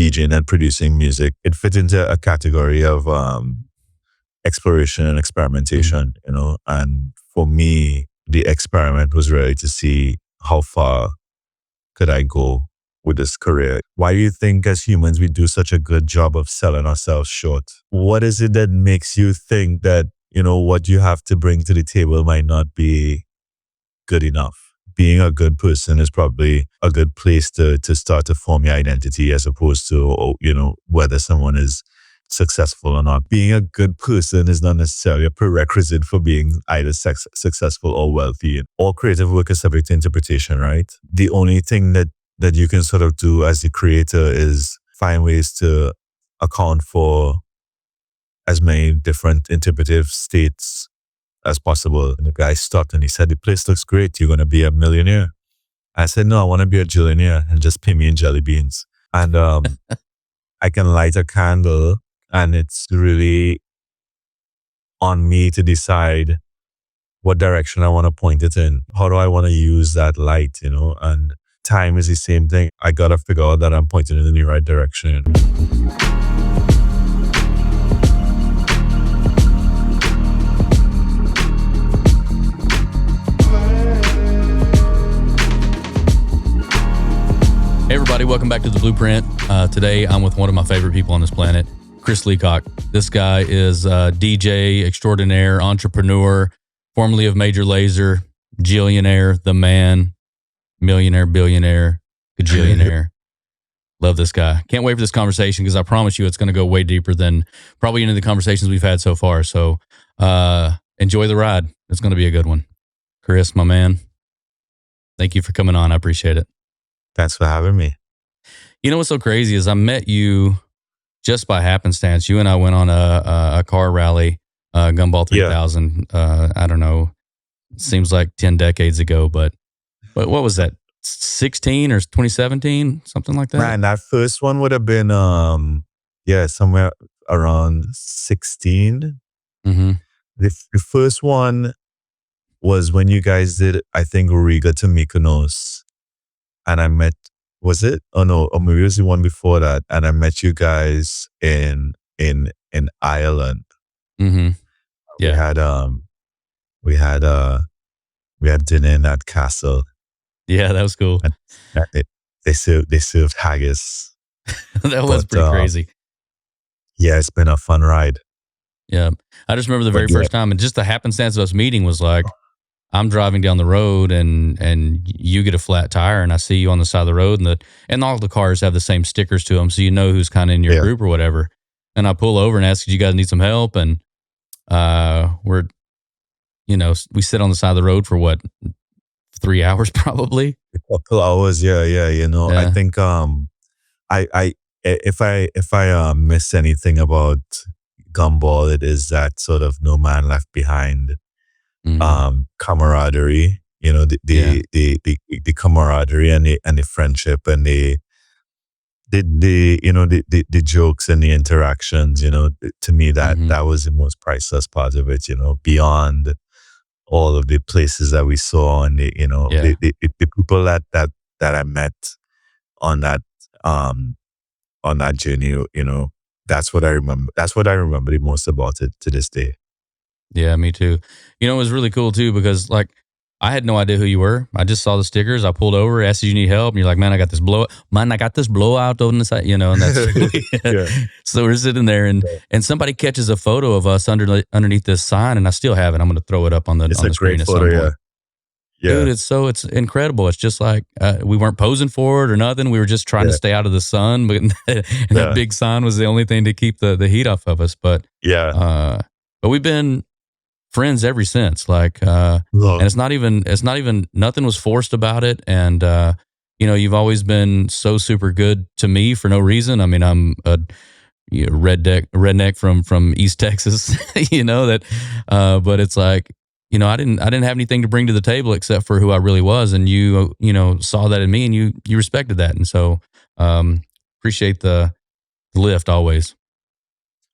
DJing and producing music, it fit into a category of exploration and experimentation, you know. And for me, the experiment was really to see how far could I go with this career. Why do you think as humans we do such a good job of selling ourselves short? What is it that makes you think that, you know, what you have to bring to the table might not be good enough? Being a good person is probably a good place to start to form your identity, as opposed to, you know, whether someone is successful or not. Being a good person is not necessarily a prerequisite for being either successful or wealthy. All creative work is subject to interpretation, right? The only thing that you can sort of do as the creator is find ways to account for as many different interpretive states as possible. And the guy stopped and he said, "The place looks great. You're going to be a millionaire." I said, "No, I want to be a Jillionaire and just pay me in jelly beans." And I can light a candle, and it's really on me to decide what direction I want to point it in. How do I want to use that light, you know? And time is the same thing. I got to figure out that I'm pointing in the right direction. Hey everybody, welcome back to The Blueprint. Today I'm with one of my favorite people on this planet, Chris Leacock. This guy is a DJ extraordinaire, entrepreneur, formerly of Major Lazer, Jillionaire, the man, millionaire, billionaire, gajillionaire. Love this guy. Can't wait for this conversation because I promise you it's going to go way deeper than probably any of the conversations we've had so far. So enjoy the ride. It's going to be a good one. Chris, my man, thank you for coming on. I appreciate it. Thanks for having me. You know what's so crazy is I met you just by happenstance. You and I went on a car rally, Gumball 3000. I don't know. It seems like 10 decades ago, but what was that? 16 or 2017? Something like that? Man, that first one would have been, somewhere around 16. Mm-hmm. The first one was when you guys did, I think, Riga to Mykonos. And I met, was it? Oh no, or maybe it was the one before that. And I met you guys in Ireland. Mm-hmm. Yeah. We had dinner in that castle. Yeah, that was cool. And they served haggis. That was pretty crazy. Yeah, it's been a fun ride. Yeah. I just remember the very first time, and just the happenstance of us meeting was like, I'm driving down the road and you get a flat tire and I see you on the side of the road and all the cars have the same stickers to them. So you know who's kind of in your group or whatever. And I pull over and ask, "Do you guys need some help?" And we sit on the side of the road for what, 3 hours probably? A couple hours. Yeah. You know, I think if I miss anything about Gumball, it is that sort of no man left behind. Mm-hmm. Camaraderie, you know, the camaraderie and the friendship and the jokes and the interactions, you know, to me that was the most priceless part of it, you know, beyond all of the places that we saw and the people that I met on that journey, you know, that's what I remember. That's what I remember the most about it to this day. Yeah, me too. You know, it was really cool too because like I had no idea who you were. I just saw the stickers. I pulled over, asked if you need help, and you're like, "Man, I got this blowout on the side," you know, and that's So we're sitting there and somebody catches a photo of us underneath this sign, and I still have it. I'm going to throw it up on the screen at some point. Yeah. Dude, it's incredible. It's just like we weren't posing for it or nothing. We were just trying to stay out of the sun, but that big sign was the only thing to keep the heat off of us. But but we've been friends ever since, like, and it's not even nothing was forced about it. And, you know, you've always been so super good to me for no reason. I mean, I'm a redneck from East Texas, you know, that, but it's like, you know, I didn't have anything to bring to the table except for who I really was. And you know, saw that in me and you respected that. And so, appreciate the lift always.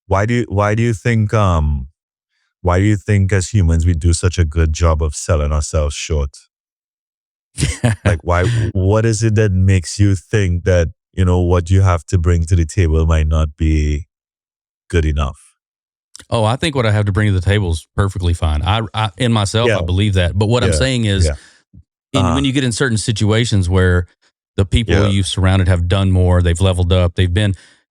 Why do you think as humans we do such a good job of selling ourselves short? Like what is it that makes you think that, what you have to bring to the table might not be good enough. Oh, I think what I have to bring to the table is perfectly fine. I in myself, Yeah, I believe that. But what I'm yeah, saying is, yeah. Uh-huh. when you get in certain situations where the people Yeah, you've surrounded have done more, they've leveled up,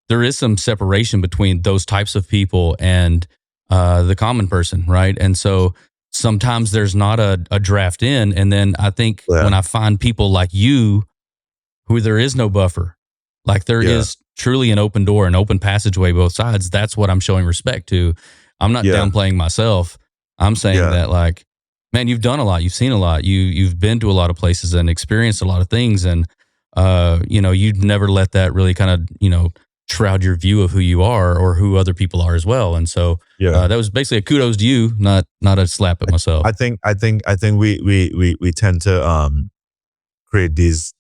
there is some separation between those types of people and the common person, right? And so sometimes there's not a draft in. And then I think yeah, when I find people like you, who there is no buffer, like there yeah, is truly an open door, an open passageway both sides. That's what I'm showing respect to. I'm not yeah, downplaying myself. I'm saying yeah, that, like, man, you've done a lot, you've seen a lot, you've been to a lot of places and experienced a lot of things, and you'd never let that really kind of shroud your view of who you are or who other people are as well. And so yeah. that was basically a kudos to you, not a slap at myself. I think we tend to create these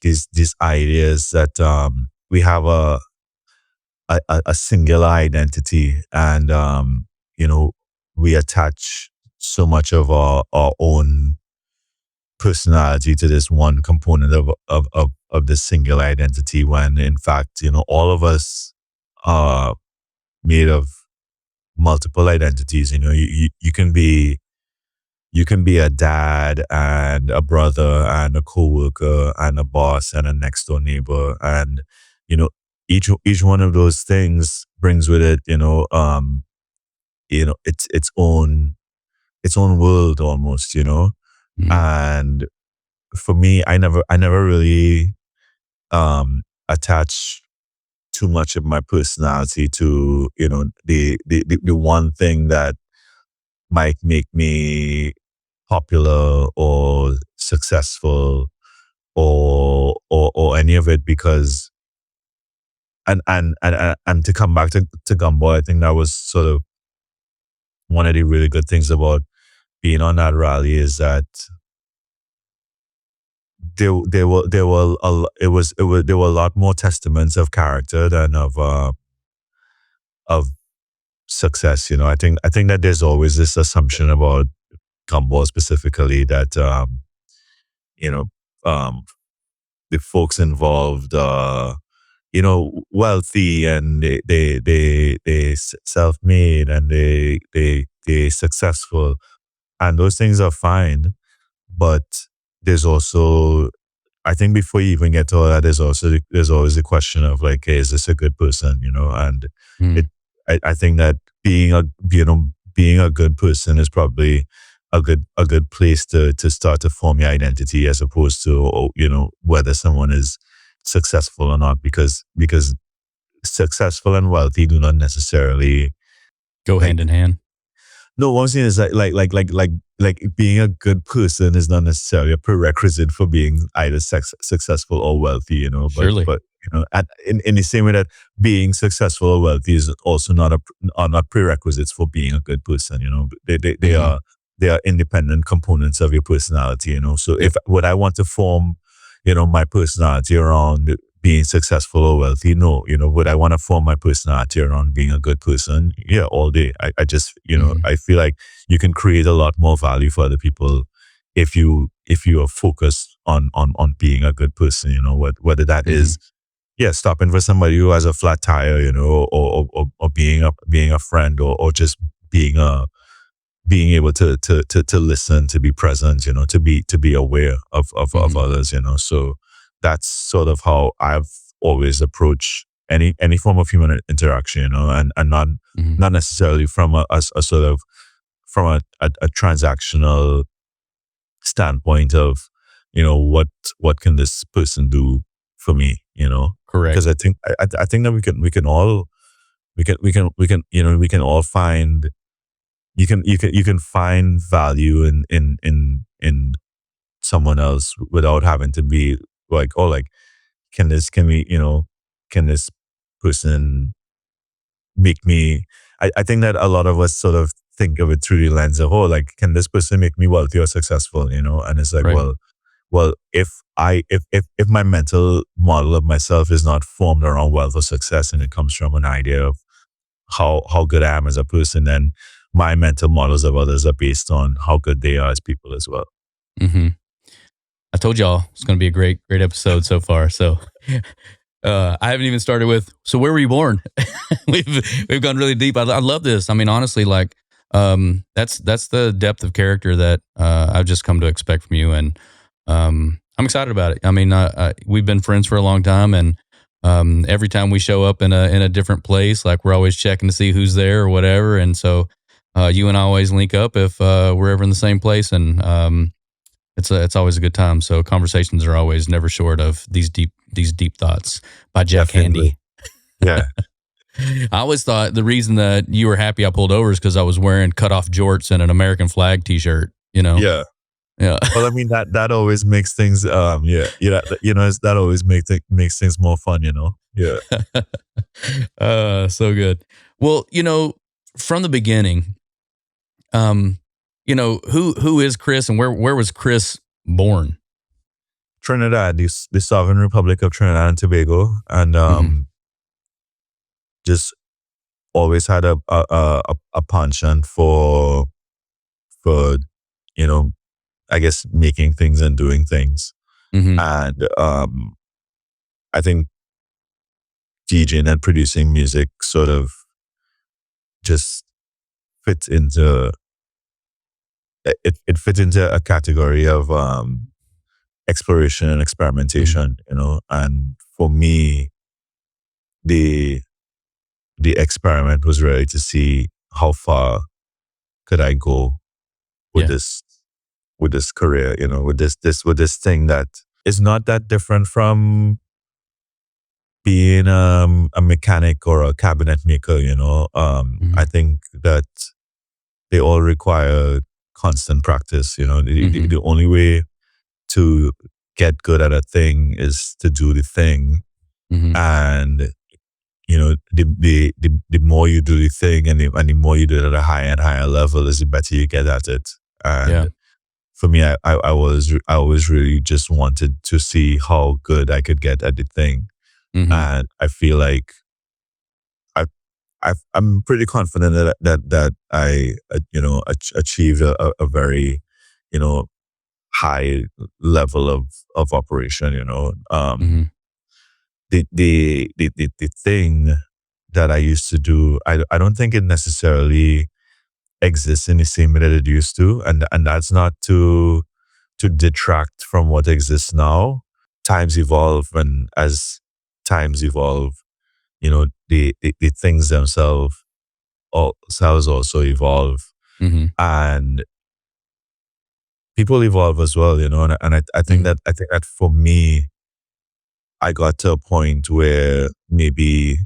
ideas that we have a singular identity, and we attach so much of our own personality to this one component of this singular identity, when in fact all of us are made of multiple identities. You can be a dad and a brother and a coworker and a boss and a next door neighbor, and you know each one of those things brings with it its own world almost. Mhm. And for me, I never really attach too much of my personality to the one thing that might make me popular or successful, or any of it, because and to come back to Gumbo, I think that was sort of one of the really good things about being on that rally, is that there were there were a lot more testaments of character than of success. I think that there's always this assumption about Gumbo specifically, that you know um the folks involved wealthy, and they self-made, and they successful, and those things are fine. But there's also, I think, before you even get to all that, there's always the question of, like, hey, is this a good person? And it Mhm. I think that being a good person is probably a good place to start to form your identity, as opposed to whether someone is successful or not, because successful and wealthy do not necessarily, Go like, hand in hand. no, what I'm saying is, like being a good person is not necessarily a prerequisite for being either successful or wealthy. Surely. But in the same way that being successful or wealthy is also are not prerequisites for being a good person. They Hmm. are independent components of your personality. So Yep. if would I want to form my personality around being successful or wealthy? No. Would I want to form my personality around being a good person? Yeah, all day. I just, Hmm. I feel like you can create a lot more value for other people if you are focused on being a good person. Whether that Hmm. is, yeah, stopping for somebody who has a flat tire, or being a friend, or just being being able to listen, to be present, to be aware of Hmm. others. So that's sort of how I've always approached any form of human interaction. And Hmm. not necessarily from a sort of, from a transactional standpoint of, what can this person do for me. Correct. Because I think that we can all, we can all find, you can find value in someone else without having to be like, oh, like, can this person make me, I think that a lot of us sort of think of it through the lens of, oh, like, can this person make me wealthy or successful? And it's like, Right. well, if my mental model of myself is not formed around wealth or success, and it comes from an idea of how good I am as a person, then my mental models of others are based on how good they are as people as well. Hmm. I told y'all it's going to be a great episode so far. So I haven't even started with. So where were you born? we've gone really deep. I love this. I mean, honestly, like that's the depth of character that I've just come to expect from you, and I'm excited about it. I mean, we've been friends for a long time, and every time we show up in a different place, like we're always checking to see who's there or whatever, and so you and I always link up if we're ever in the same place, and it's always a good time. So conversations are always never short of these deep thoughts by Jack Definitely. Handy. Yeah. I always thought the reason that you were happy I pulled over is because I was wearing cut off jorts and an American flag T-shirt. You know, Yeah. yeah, Well, I mean that always makes things that always makes things more fun, you know. Yeah. so good. Well, from the beginning, who is Chris and where was Chris born? Trinidad, the Sovereign Republic of Trinidad and Tobago, and just always had a penchant for you know, I guess making things and doing things. Mm-hmm. And I think DJing and producing music sort of just fits into it fits into a category of exploration and experimentation, you know. And for me, the experiment was really to see how far could I go with this career, you know, with this thing that is not that different from being a mechanic or a cabinet maker, you know. I think that they all require constant practice, you know. The only way to get good at a thing is to do the thing. And you know, the more you do the thing and the more you do it at a higher and higher level is the better you get at it. And for me, I always really just wanted to see how good I could get at the thing. And I feel like I'm pretty confident that I achieved a very, you know, high level of operation, you know. The thing that I used to do, I don't think it necessarily exists in the same way that it used to, and that's not to detract from what exists now. Times evolve, and as times evolve, you know, the things themselves also evolve, and people evolve as well, you know. And I think that for me, I got to a point where maybe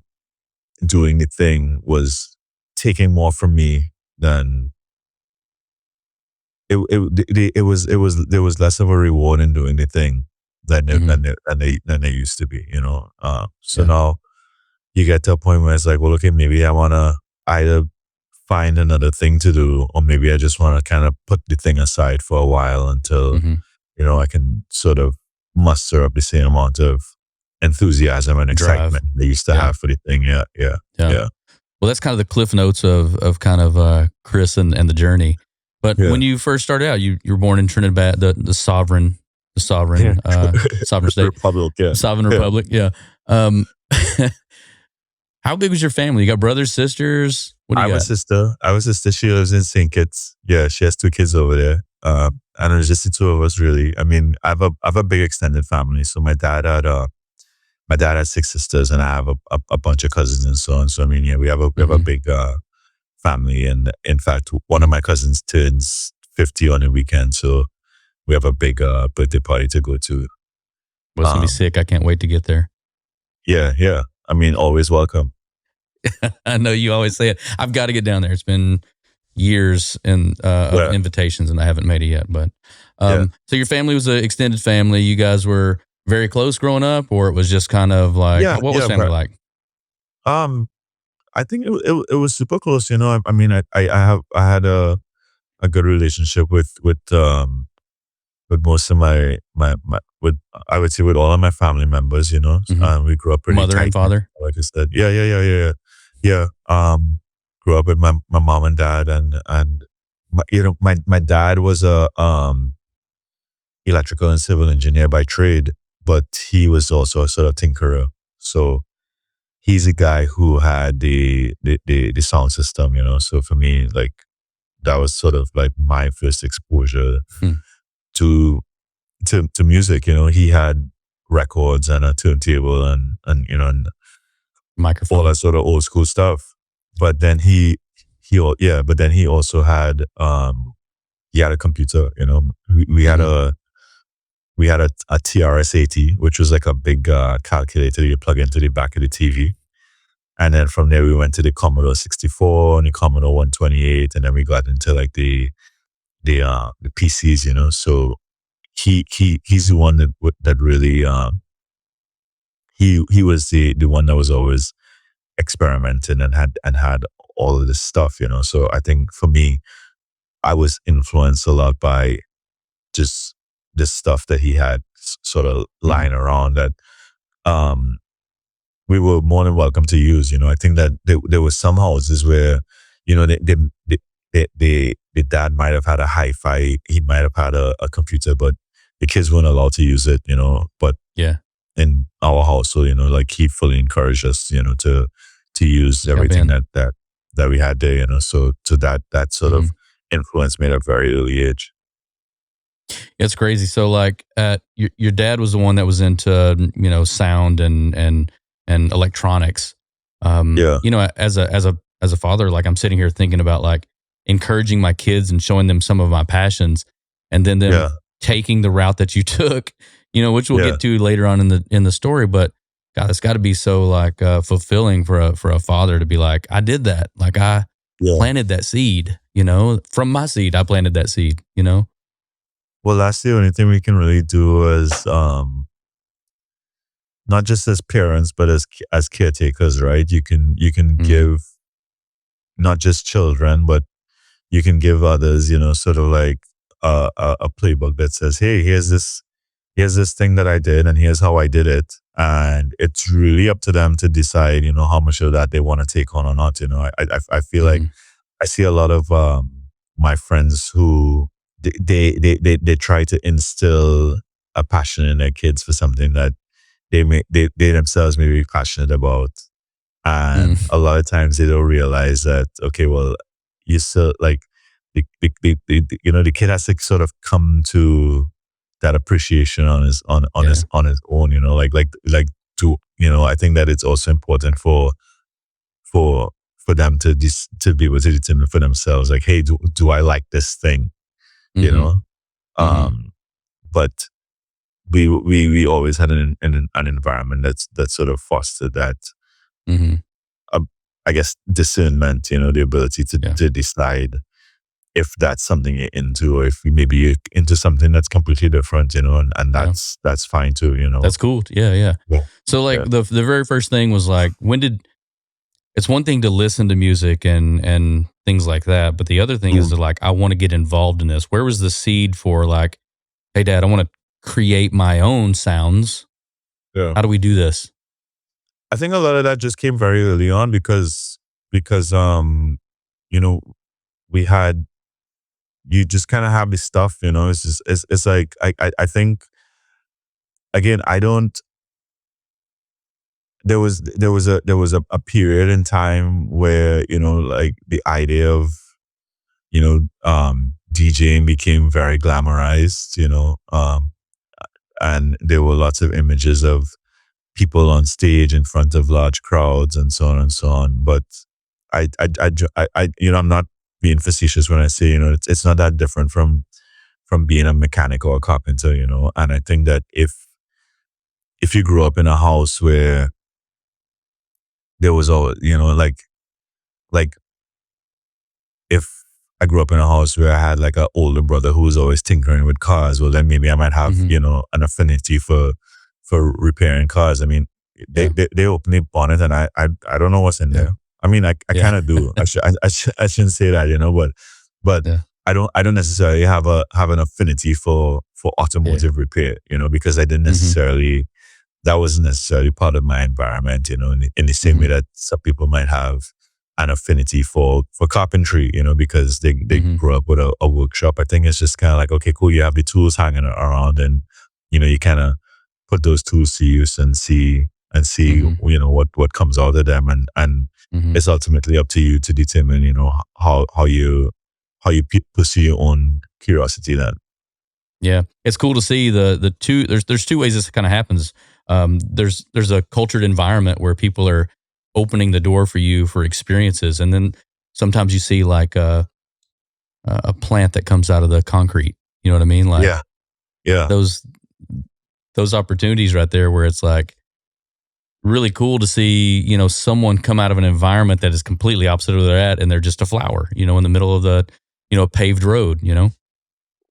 doing the thing was taking more from me than it was. There was less of a reward in doing the thing than there used to be, you know. So now you get to a point where it's like, well, okay, maybe I want to either find another thing to do, or maybe I just want to kind of put the thing aside for a while until you know, I can sort of muster up the same amount of enthusiasm and excitement they used to have for the thing. Yeah. Well, that's kind of the cliff notes of kind of Chris and the journey. But when you first started out, you were born in Trinidad, the sovereign state Republic, sovereign republic. Yeah. How big was your family? You got brothers, sisters? What do you got? I have a sister. She lives in St. Kitts. Yeah, she has 2 kids over there. And it's just the 2 of us, really. I mean, I have a big extended family. So my dad had 6 sisters, and I have a bunch of cousins and so on. So I mean, yeah, we have a big family. And in fact, one of my cousins turns 50 on the weekend, so we have a big birthday party to go to. Well, it's gonna be sick. I can't wait to get there. Yeah. I mean, always welcome. I know you always say it. I've got to get down there. It's been years of invitations, and I haven't made it yet. But so your family was an extended family. You guys were very close growing up, or it was just kind of like what was family like? I think it was super close. You know, I mean, I had a good relationship with most of my I would say with all of my family members. You know, we grew up pretty mother tight, and father. like I said. Yeah. Grew up with my mom and dad, and my dad was a electrical and civil engineer by trade, but he was also a sort of tinkerer. So he's a guy who had the sound system, you know. So for me, like that was sort of like my first exposure Hmm. to to music. You know, he had records and a turntable and you know and all Microphone. that sort of old school stuff. But then but then he also had he had a computer. You know, we had Mhm. a TRS-80, which was like a big calculator you plug into the back of the TV. And then from there we went to the Commodore 64 and the Commodore 128, and then we got into like the PCs, you know. So he's the one that really he was the one that was always experimenting and had all of this stuff, you know. So I think for me, I was influenced a lot by just this stuff that he had sort of Mhm. lying around that um we were more than welcome to use. You know, I think that there were some houses where, you know, the dad might have had a hi-fi, he might have had a computer, but the kids weren't allowed to use it, you know. But Yeah. in our household, you know, like he fully encouraged us, you know, to use Jump everything in. that we had there, you know. So that sort of Mhm. influence made at a very early age. It's crazy. So like your dad was the one that was into, sound and electronics. Yeah, As a father, like I'm sitting here thinking about like encouraging my kids and showing them some of my passions and then them yeah, taking the route that you took, which we'll yeah, get to later on in the story, but God, it's got to be so like fulfilling for a father to be like, I did that. Like I yeah. planted that seed, from my seed I planted that seed. Well, that's the only thing we can really do as not just as parents, but as caretakers, right? You can Mhm. give not just children, but you can give others, you know, sort of like a playbook that says, "Hey, here's this thing that I did, and here's how I did it." And it's really up to them to decide, you know, how much of that they want to take on or not. You know, I feel like Mhm. I see a lot of my friends who they try to instill a passion in their kids for something that they themselves may be passionate about, Mm. and a lot of times they don't realize that, okay, well, you still like you know, the kid has to sort of come to that appreciation on Yeah. on his own, you know, like to, you know, I think that it's also important for them to be able to determine for themselves, like, hey, do I like this thing, you Mhm. know. Mhm. um but we always had an environment that sort of fostered that, Mhm. uh, I guess, discernment, you know, the ability Yeah. to decide if that's something you're into, or if maybe you're into something that's completely different, you know, and Yeah. that's fine too, you know. That's cool. Yeah, yeah. Yeah. So like Yeah. the very first thing was like when did it's one thing to listen to music and things like that, but the other thing is Mm. to like I want to get involved in this. Where was the seed for like, hey dad, I want to create my own sounds. Yeah. How do we do this? I think a lot of that just came very early on because you know, we had you just kind of have this stuff, you know. It's just it's like I think, again, I don't there was a period in time where, you know, like the idea of, you know, DJing became very glamorized, you know. And there were lots of images of people on stage in front of large crowds and so on and so on. But you know, I'm not being facetious when I say, you know, it's not that different from being a mechanic or a carpenter, you know. And I think that if you grew up in a house where there was all, you know, like if I grew up in a house where I had like an older brother who was always tinkering with cars, well, then maybe I might have, Mhm. you know, an affinity for repairing cars. I mean, Yeah. they open the bonnet and I don't know what's in Yeah. there. I mean, I Yeah. kind of do. I shouldn't say that, you know, but Yeah. I don't necessarily have an affinity for Yeah. automotive repair, you know, because I didn't Mhm. necessarily that wasn't necessarily part of my environment, you know, in the same way Mhm. that some people might have an affinity for carpentry, you know, because they Mhm. grew up with a workshop. I think it's just kind of like, okay, cool, you have the tools hanging around, and, you know, you kind of put those tools to use and see and see, you know, what comes out of them, and it's ultimately up to you to determine, you know, how you pursue your own curiosity then. Yeah, it's cool to see the two. There's two ways this kind of happens. There's a cultured environment where people are opening the door for you for experiences, and then sometimes you see like a plant that comes out of the concrete. You know what I mean? Like Yeah. those opportunities right there, where it's like really cool to see, you know, someone come out of an environment that is completely opposite of where they're at, and they're just a flower, you know, in the middle of the, you know, paved road, you know.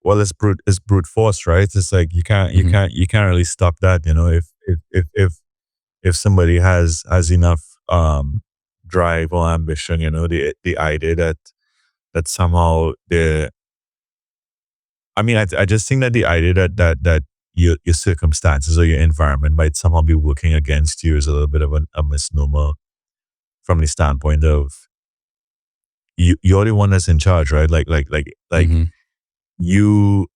Well, it's brute force, right? It's like you can't really stop that, you know. If somebody has enough drive or ambition, you know, the idea that somehow they, I mean, I just think that the idea that your circumstances or your environment might somehow be working against you is a little bit of a misnomer, from the standpoint of you're the one that's in charge, right? Like you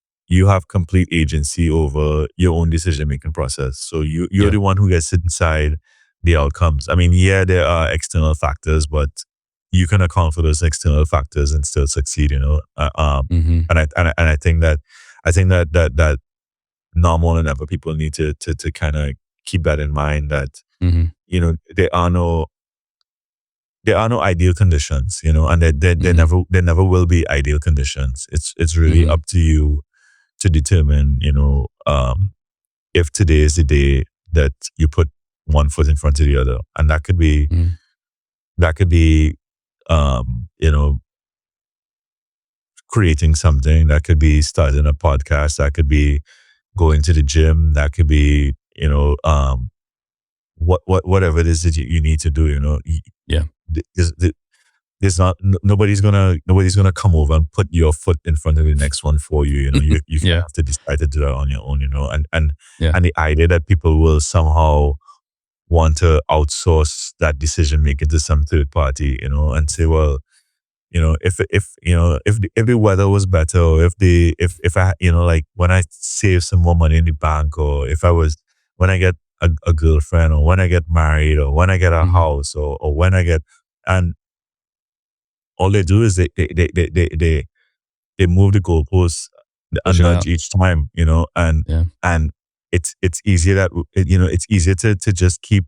have complete agency over your own decision making process. So you're the one who gets to decide the outcomes. I mean, yeah, there are external factors, but you can account for those external factors and still succeed. You know, and I think that that now more than ever, people need to kind of keep that in mind, that you know, there are no ideal conditions, you know, and there never will be ideal conditions. It's really up to you to determine, you know, if today is the day that you put one foot in front of the other, and that could be you know, creating something, that could be starting a podcast, that could be going to the gym, that could be, you know, whatever it is that you need to do, you know. There's not, nobody's gonna come over and put your foot in front of the next one for you. You know, you have to decide to do that on your own. You know, and the idea that people will somehow want to outsource that decision making to some third party, you know, and say, well, you know, if you know, if the weather was better, or if I, you know, like when I save some more money in the bank, or if I was, when I get a girlfriend, or when I get married, or when I get a house, or when I get, and all they do is they move the goalposts a nudge each time, you know, and it's easier that, you know, it's easier to just keep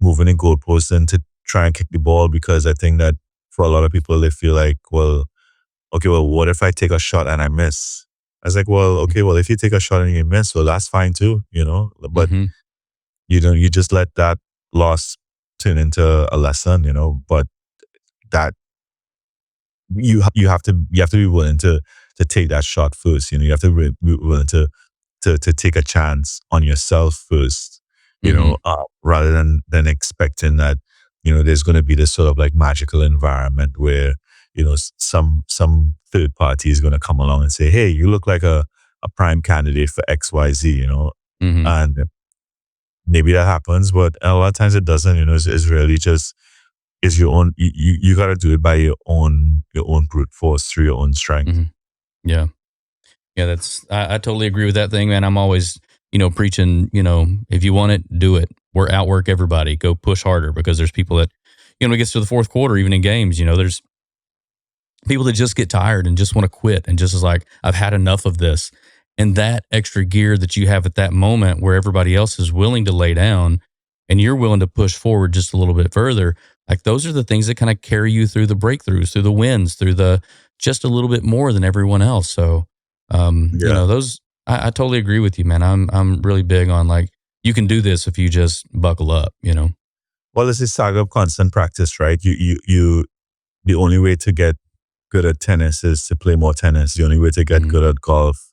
moving the goalposts than to try and kick the ball, because I think that for a lot of people, they feel like, well, okay, well, what if I take a shot and I miss? I was like, well, okay, well, if you take a shot and you miss, well, that's fine too, you know, but you just let that loss turn into a lesson, you know, but that you have to be willing to take that shot first, you know. You have to be willing to take a chance on yourself first, you know, rather than expecting that, you know, there's going to be this sort of like magical environment where, you know, some third party is going to come along and say, hey, you look like a prime candidate for XYZ, you know, and maybe that happens, but a lot of times it doesn't, you know. It's really just, is your own, you got to do it by your own brute force, through your own strength. Yeah, that's, I totally agree with that thing, man. I'm always, you know, preaching, you know, if you want it, do it. Outwork everybody, go push harder, because there's people that, you know, when it gets to the fourth quarter, even in games, you know, there's people that just get tired and just want to quit, and just is like, I've had enough of this. And that extra gear that you have at that moment, where everybody else is willing to lay down and you're willing to push forward just a little bit further, like those are the things that kind of carry you through the breakthroughs, through the wins, through the just a little bit more than everyone else. So, you know, those, I totally agree with you, man. I'm really big on, like, you can do this if you just buckle up, you know? Well, it's a saga of constant practice, right? The only way to get good at tennis is to play more tennis. The only way to get good at golf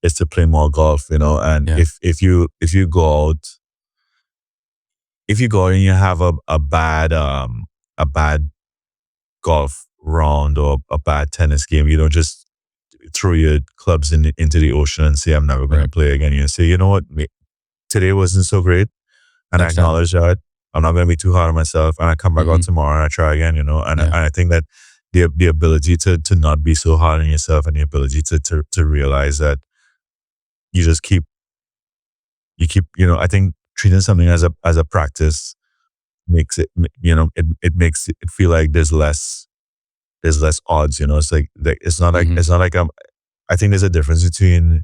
is to play more golf, you know. And if you go out, and you have a bad golf round or a bad tennis game, you don't just throw your clubs into the ocean and say, I'm never going to play again. You say, you know what, today wasn't so great, and I acknowledge that. I'm not going to be too hard on myself, and I come back out tomorrow and I try again, you know. And I think that the ability to not be so hard on yourself, and the ability to realize that you keep, you know, I think treating something as a practice makes it, it makes it feel like there's less odds. It's like Mm-hmm. it's not like I think there's a difference between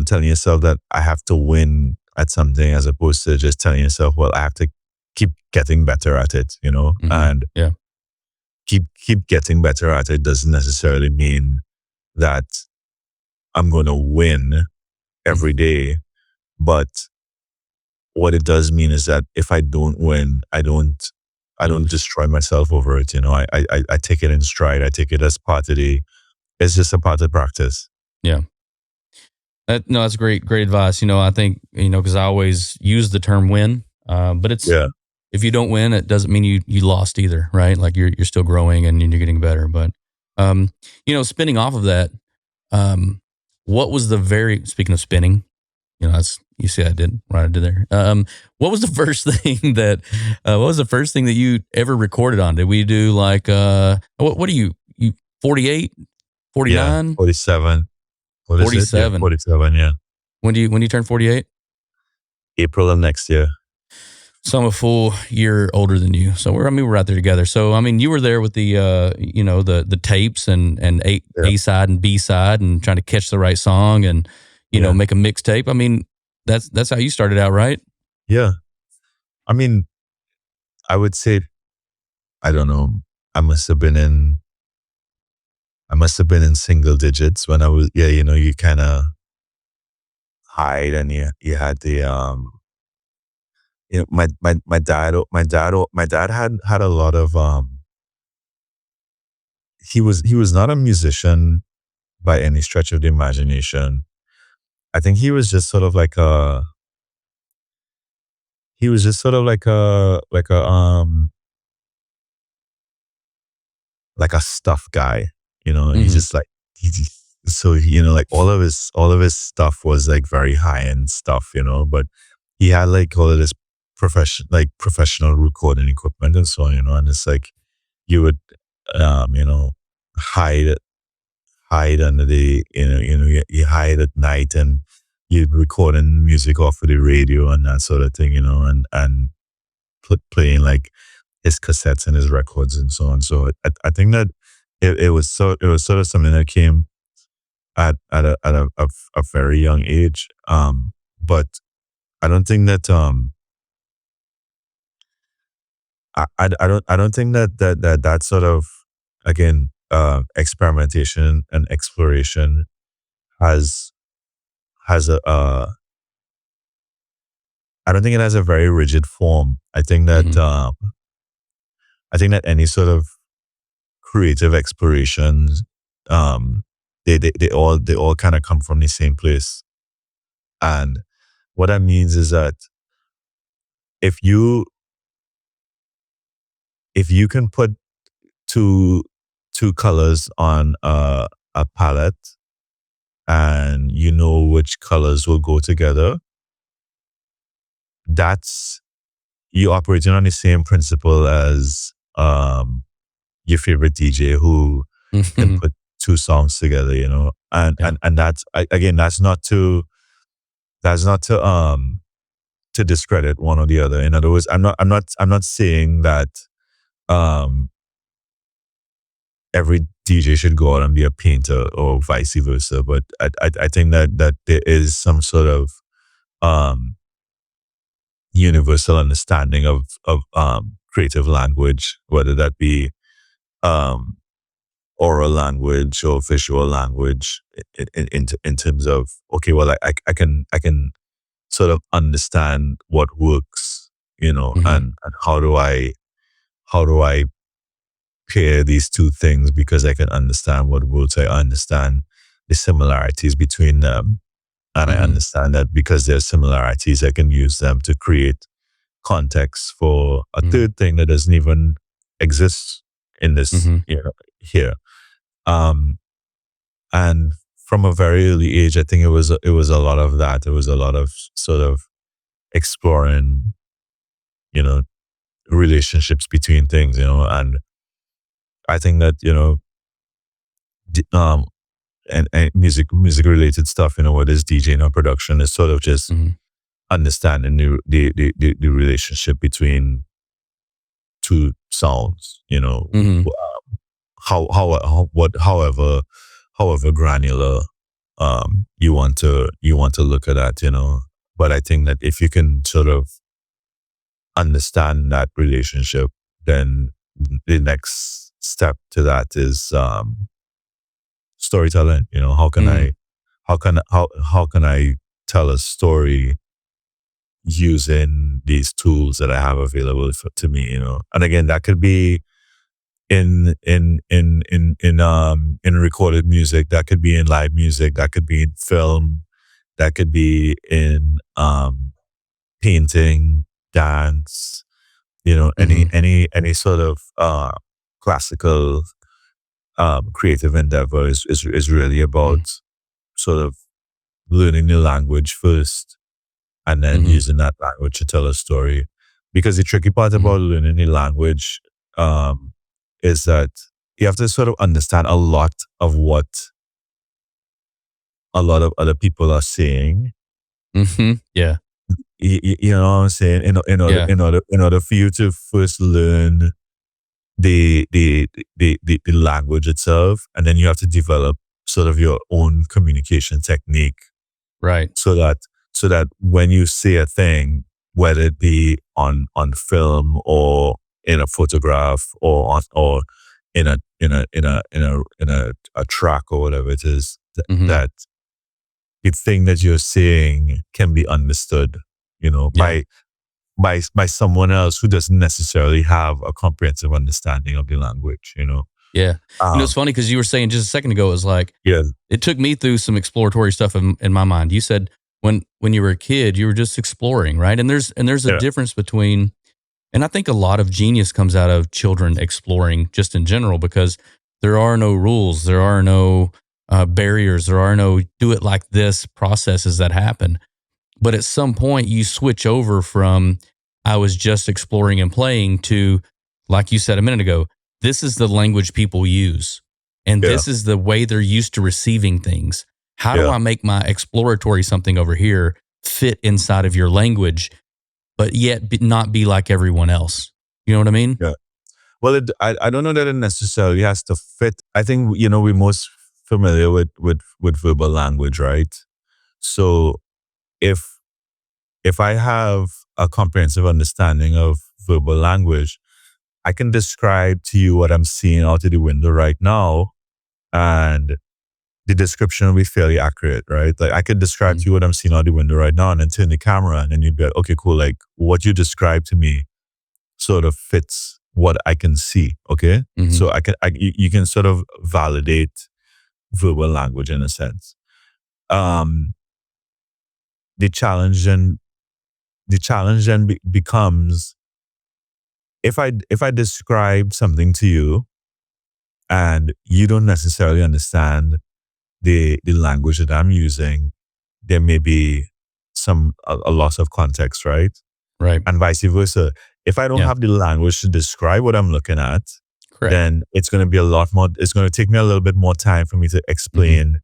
telling yourself that I have to win at something as opposed to just telling yourself, well, I have to keep getting better at it, Mm-hmm. and Yeah. keep getting better at it doesn't necessarily mean that I'm going to win every day. But what it does mean is that if I don't win, I don't Lose. destroy myself over it. I take it in stride. I take it as part of it's just a part of practice. Yeah. No, that's great advice. I think, because I always use the term win, but it's, Yeah. if you don't win, it doesn't mean you lost either, right? Like you're still growing and you're getting better. But, spinning off of that, what was speaking of spinning, that's, you see, I did right. I did there. What was the first thing that you ever recorded on? Did we do like, what are you 48, Yeah. 49, 47. What is it? Yeah. 47? 47. Yeah. When do you turn 48? April of next year. So I'm a full year older than you. So we're right there together. So you were there with the the tapes and A side and B side and trying to catch the right song and make a mixtape. That's how you started out, right? Yeah. I would say, I don't know. I must have been in single digits when I was, you kind of hide, and you had the my dad had a lot of he was not a musician by any stretch of the imagination. I think he was just sort of like a like a stuff guy. He Mm-hmm. just like so like all of his stuff was like very high end stuff, but he had like all of this professional recording equipment and so on, and it's like you would hide under the you hide at night, and you'd recording music off of the radio and that sort of thing, and playing like his cassettes and his records and so on. So I think that it was sort of something that came at a very young age. But I don't think that I don't think that sort of, again, experimentation and exploration has a I don't think it has a very rigid form. Mm-hmm. I think that any sort of creative explorations, um, they all kind of come from the same place. And what that means is that if you can put two colors on a palette, and you know which colors will go together, that's you operating on the same principle as your favorite DJ who can put two songs together, Yeah. and that's, again, that's not to discredit one or the other. In other words, I'm not saying that um every DJ should go out and be a painter or vice versa, but I think that there is some sort of um universal understanding of creative language, whether that be um oral language or visual language, in terms of, okay, well, I can sort of understand what works, Mm-hmm. and how do I pair these two things, because I can understand what works. I understand the similarities between them, and I Mm-hmm. understand that because there's similarities, I can use them to create context for a Mm-hmm. third thing that doesn't even exist in this, Mm-hmm. here. Um, and from a very early age, I think it was a lot of that. It was a lot of sort of exploring, you know, relationships between things, and I think that, d- um, and music related stuff, whether it's DJing or production, is sort of just Mm-hmm. understanding the relationship between two sounds, Mm-hmm. however granular you want to look at that, but I think that if you can sort of understand that relationship, then the next step to that is storytelling. Mm-hmm. How can I tell a story using these tools that I have available to me, and again, that could be in recorded music, that could be in live music, that could be in film, that could be in painting, dance, Mm-hmm. any sort of classical creative endeavor is really about sort of learning the language first and then Mm-hmm. using that language to tell a story. Because the tricky part Mm-hmm. about learning the language is that you have to sort of understand a lot of what a lot of other people are saying. Mm-hmm. Yeah. You know what I'm saying? Yeah. In order for you to first learn the language itself, and then you have to develop sort of your own communication technique Right. so that when you say a thing, whether it be on film or in a photograph or in a track or whatever it is, Mm-hmm. that the thing that you're saying can be understood, Yeah. by someone else who doesn't necessarily have a comprehensive understanding of the language. Yeah. It's Um, funny because you were saying just a second ago, it was like, yeah, it took me through some exploratory stuff in my mind. You said when you were a kid, you were just exploring, right? And there's a yeah, difference between, and I think a lot of genius comes out of children exploring just in general because there are no rules, there are no barriers, there are no do it like this processes that happen. But at some point, you switch over from I was just exploring and playing to, like you said a minute ago, this is the language people use. And yeah, this is the way they're used to receiving things. How do yeah, I make my exploratory something over here fit inside of your language, but yet not be like everyone else? You know what I mean? yeah. Well, I don't know that it necessarily has to fit. I think we're most familiar with verbal language, right? So if if I have a comprehensive understanding of verbal language, I can describe to you what I'm seeing out of the window right now, and the description will be fairly accurate, right? Like I could describe to Mm-hmm. you what I'm seeing out the window right now, and then turn the camera, and then you'd be like, okay, cool. Like what you described to me sort of fits what I can see. Okay, Mm-hmm. so you can sort of validate verbal language in a sense. Um, the challenge then becomes if I describe something to you and you don't necessarily understand the language that I'm using, there may be a loss of context, right? Right. And vice versa. If I don't Yeah. have the language to describe what I'm looking at, Correct. then it's going to be a lot more. It's going to take me a little bit more time for me to Mm-hmm. explain,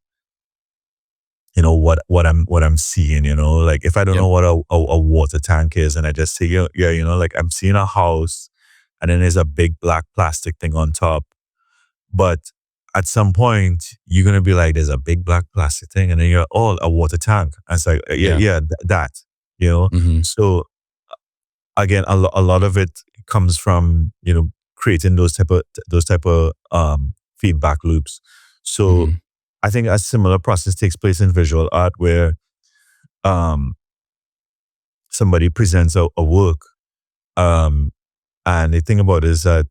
what I'm seeing. Like if I don't Yep. know what a water tank is, and I just say, yeah, yeah, like I'm seeing a house, and then there's a big black plastic thing on top. But at some point, you're gonna be like, "There's a big black plastic thing," and then you're, "Oh, a water tank." And it's like, "Yeah, Yeah. yeah, that." You know. Mm-hmm. So again, a lot of it comes from creating those type of feedback loops. So Mm-hmm. I think a similar process takes place in visual art, where um, somebody presents a work, um, and the thing about it is that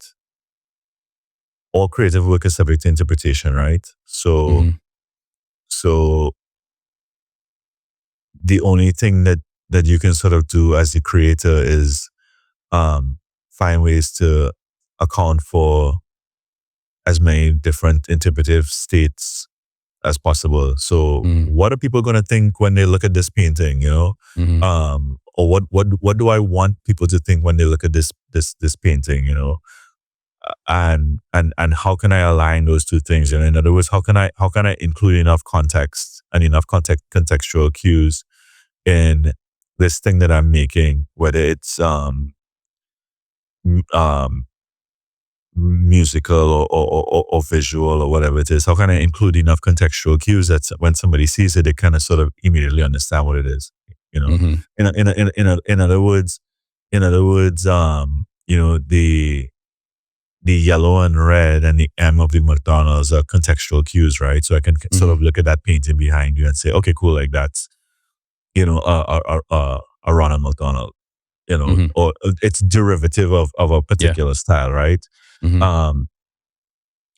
all creative work is subject to interpretation, right? So Mm-hmm. so the only thing that you can sort of do as the creator is um, find ways to account for as many different interpretive states as possible. So, what are people going to think when they look at this painting? Mm-hmm. Or what do I want people to think when they look at this painting? And how can I align those two things? In other words, how can I include enough context and enough contextual cues in this thing that I'm making, whether it's m- um musical or visual or whatever it is, how can I include enough contextual cues that when somebody sees it, they kind of sort of immediately understand what it is, you know? Mm-hmm. In other words, you know, the yellow and red and the M of the McDonald's are contextual cues, right? So I can sort Mm-hmm. of look at that painting behind you and say, okay, cool, like that's, you know, a Ronald McDonald, you know, Mm-hmm. or it's derivative of a Yeah. particular style, right? Mm-hmm. Um,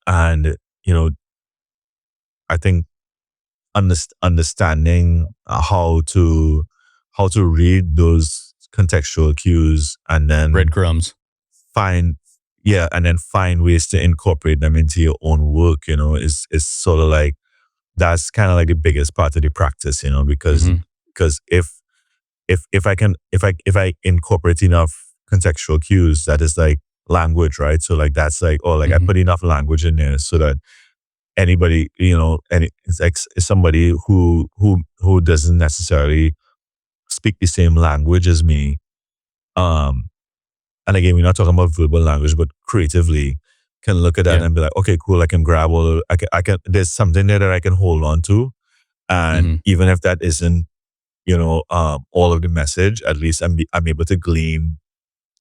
and you know, I think understanding how to read those contextual cues and then Breadcrumbs. find and then find ways to incorporate them into your own work, you know, is sort of like that's kind of like the biggest part of the practice, you know, because Mm-hmm. if I incorporate enough contextual cues, that is like language, right? So like that's like, oh, like I Mm-hmm. put enough language in there so that anybody, you know, and it's like somebody who doesn't necessarily speak the same language as me. Um, and again, we're not talking about verbal language, but creatively can look at that Yeah. and be like, okay, cool. I can grab all. I can. There's something there that I can hold on to, and Mm-hmm. even if that isn't, you know, all of the message, at least I'm able to glean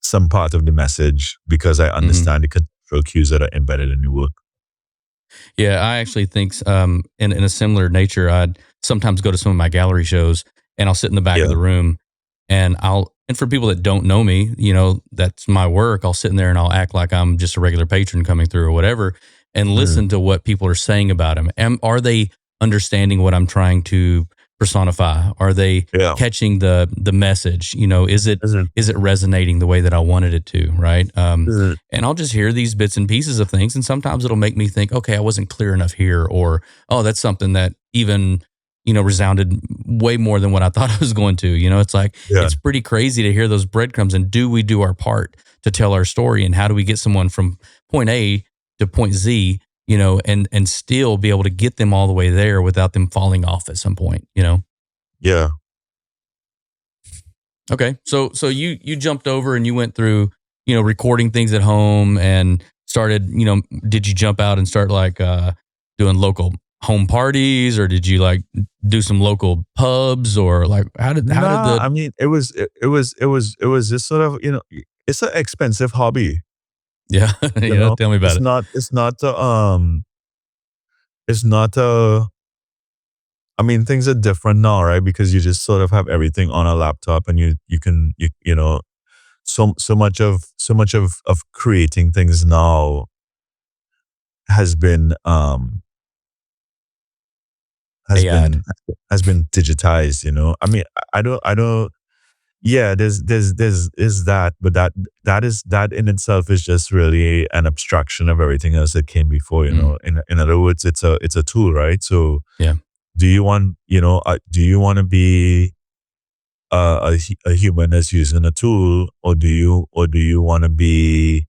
some part of the message because I Mm-hmm. understand the control cues that are embedded in the work. Yeah, I actually think in a similar nature, I'd sometimes go to some of my gallery shows and I'll sit in the back of Yeah. the room and for people that don't know me, you know, that's my work. I'll sit in there and I'll act like I'm just a regular patron coming through or whatever and Mm. listen to what people are saying about him. Are they understanding what I'm trying to personify? Are they Yeah. catching the message? You know, Mhm. is it resonating the way that I wanted it to, right? Mhm. And I'll just hear these bits and pieces of things. And sometimes it'll make me think, okay, I wasn't clear enough here. Or, oh, that's something that even, you know, resounded way more than what I thought I was going to. You know, it's like, Yeah. it's pretty crazy to hear those breadcrumbs. And do we do our part to tell our story? And how do we get someone from point A to point Z, you know, and still be able to get them all the way there without them falling off at some point, you know? Yeah. Okay. So you jumped over and you went through, you know, recording things at home and started, you know, did you jump out and start like doing local home parties, or did you like do some local pubs, or like how did Nah, the I mean, it was just sort of, you know, it's an expensive hobby, yeah, you yeah, know. tell me about It's it. not, it's not I mean, things are different now, right? Because you just sort of have everything on a laptop and you know, so much of creating things now has been has AI. been has been digitized, you know. I mean, I don't yeah, there's that, but that in itself is just really an abstraction of everything else that came before, you Mm, know. In other words, it's a tool, right? So yeah. do you want to be a human that's using a tool, or do you want to be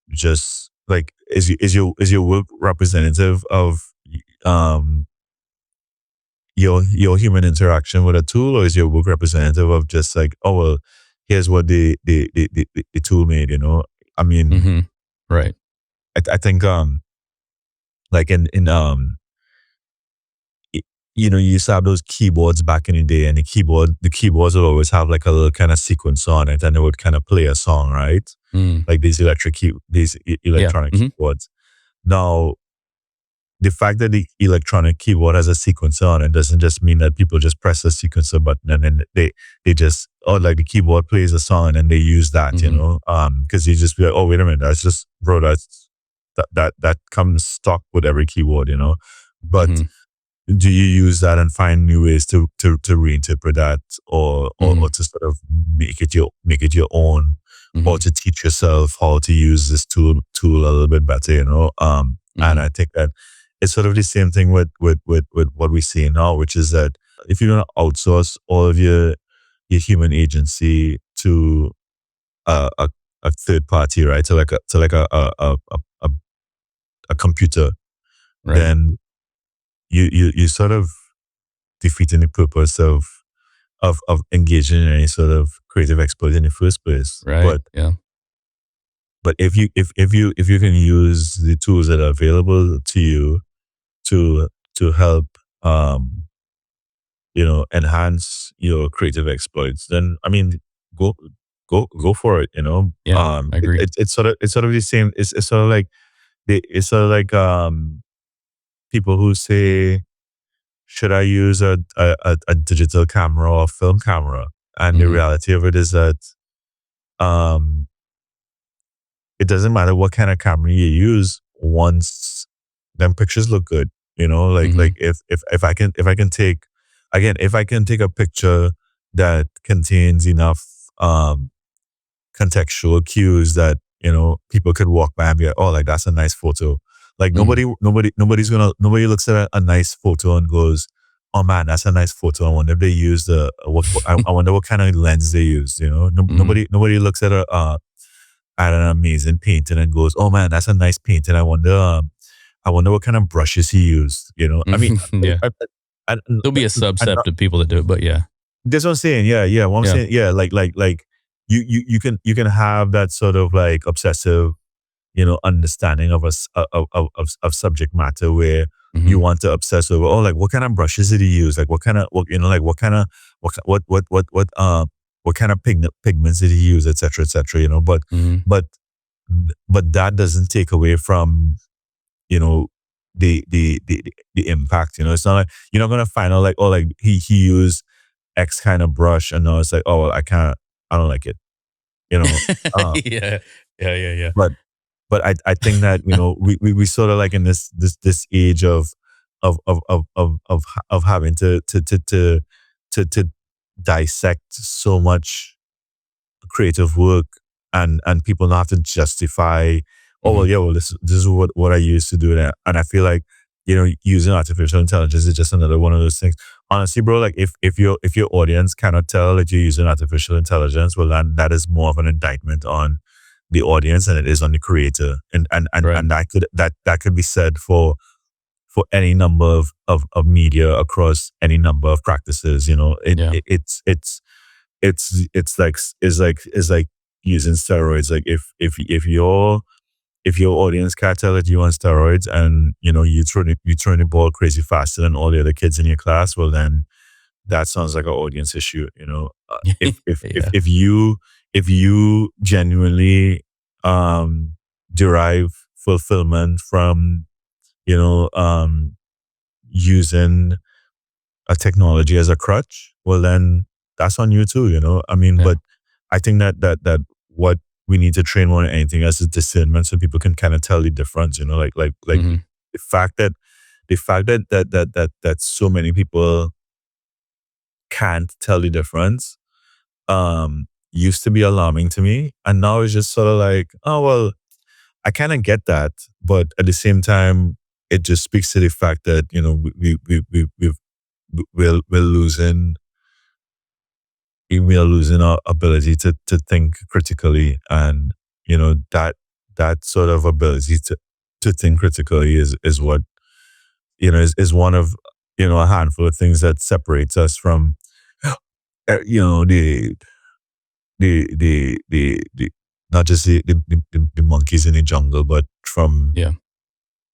just like is your work representative of um your human interaction with a tool, or is your work representative of just like, oh well, here's what the tool made, you know? I mean, Mm-hmm. Right. I think like in y- you know, you used to have those keyboards back in the day, and the keyboards would always have like a little kind of sequence on it, and it would kind of play a song, right? Mm, Like these yeah. electronic Mm-hmm. keyboards. Now, the fact that the electronic keyboard has a sequencer on it doesn't just mean that people just press the sequencer button and then they just, oh, like the keyboard plays a song and they use that, you Mm-hmm. know, because you just be like, oh, wait a minute, that's just, bro, that comes stock with every keyboard, you know. But Mm-hmm. do you use that and find new ways to reinterpret that, or Mm-hmm. to sort of make it your own, or Mm-hmm. to teach yourself how to use this tool a little bit better, you know? And Mm-hmm. I think that it's sort of the same thing with what we see now, which is that if you're going to outsource all of your human agency to a a third party, right? To like a computer, Right. then you sort of defeating the purpose of of engaging in any sort of creative exploit in the first place. Right. Yeah. But if you can use the tools that are available to you to help enhance your creative exploits, then I mean go go for it. Yeah. I agree. It's sort of the same. It's sort of like people who say, should I use a digital camera or film camera? And the Mhm. reality of it is that um it doesn't matter what kind of camera you use once them pictures look good. Mhm. If I can take, again, if I can take a picture that contains enough contextual cues that people could walk by and be like, oh, like that's a nice photo. Like Mhm. nobody looks at a nice photo and goes, oh man, that's a nice photo. I wonder if they used I wonder what kind of lens they used. Mhm. Nobody looks at an amazing painting and goes, oh man, that's a nice painting. I wonder what kind of brushes he used. I mean, Yeah. I, There'll be a subset of people that do it, but yeah. that's what I'm saying. Yeah, yeah. What I'm Yeah. saying, yeah, like you can have that sort of like obsessive, understanding of of subject matter where you Mhm. want to obsess over, oh, like what kind of brushes did he use? Like what kind of like what kind of what kind of pigments did he use, etc., etc. Mhm. But but that doesn't take away from you know the impact. It's not like you're not gonna find out like, oh, like he used X kind of brush, and now it's like, oh, well, I don't like it. You know, uh, Yeah. Yeah, yeah, yeah. but I think that we sort of like in this age of having to dissect so much creative work, and people not have to justify, oh well, Mhm. yeah, well, this is what I used to do that. And I feel like using artificial intelligence is just another one of those things. Honestly, bro, like if your audience cannot tell that you're using artificial intelligence, well, then that is more of an indictment on the audience than it is on the creator. Right. And that could be said for any number of media across any number of practices. Yeah. It's like using steroids. Like if your audience can't tell that you're on steroids, and you throw the ball crazy faster than all the other kids in your class, well then that sounds like an audience issue. Yeah. If you genuinely derive fulfillment from you know um using a technology as a crutch, well then that's on you too. I mean, Yeah. but I think that what we need to train more than anything else is discernment, so people can kind of tell the difference. Like Mhm. the fact that that so many people can't tell the difference used to be alarming to me, and now it's just sort of like, oh well, I kind of get that, but at the same time, it just speaks to the fact that we're losing we're losing our ability to think critically, and that sort of ability to think critically is what is one of a handful of things that separates us from the not just the monkeys in the jungle, but from Yeah.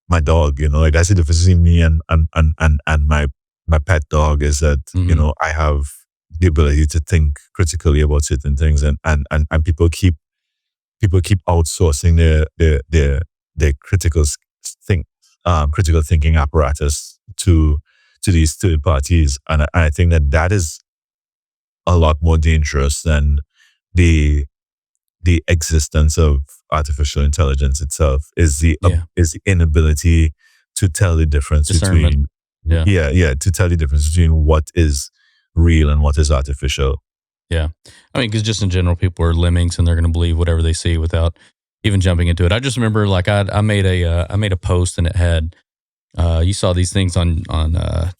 my dog. Like that's the difference between me and my pet dog, is that Mhm. I have the ability to think critically about certain things, and people keep outsourcing their critical thinking apparatus to these third parties, and I think that is a lot more dangerous than the the existence of artificial intelligence itself, Yeah. is the inability to tell the difference Discernment. between Yeah. to tell the difference between what is real and what is artificial. Yeah. I mean, because just in general, people are lemmings and they're going to believe whatever they see without even jumping into it. I just remember, like, I made a post and it had, you saw these things on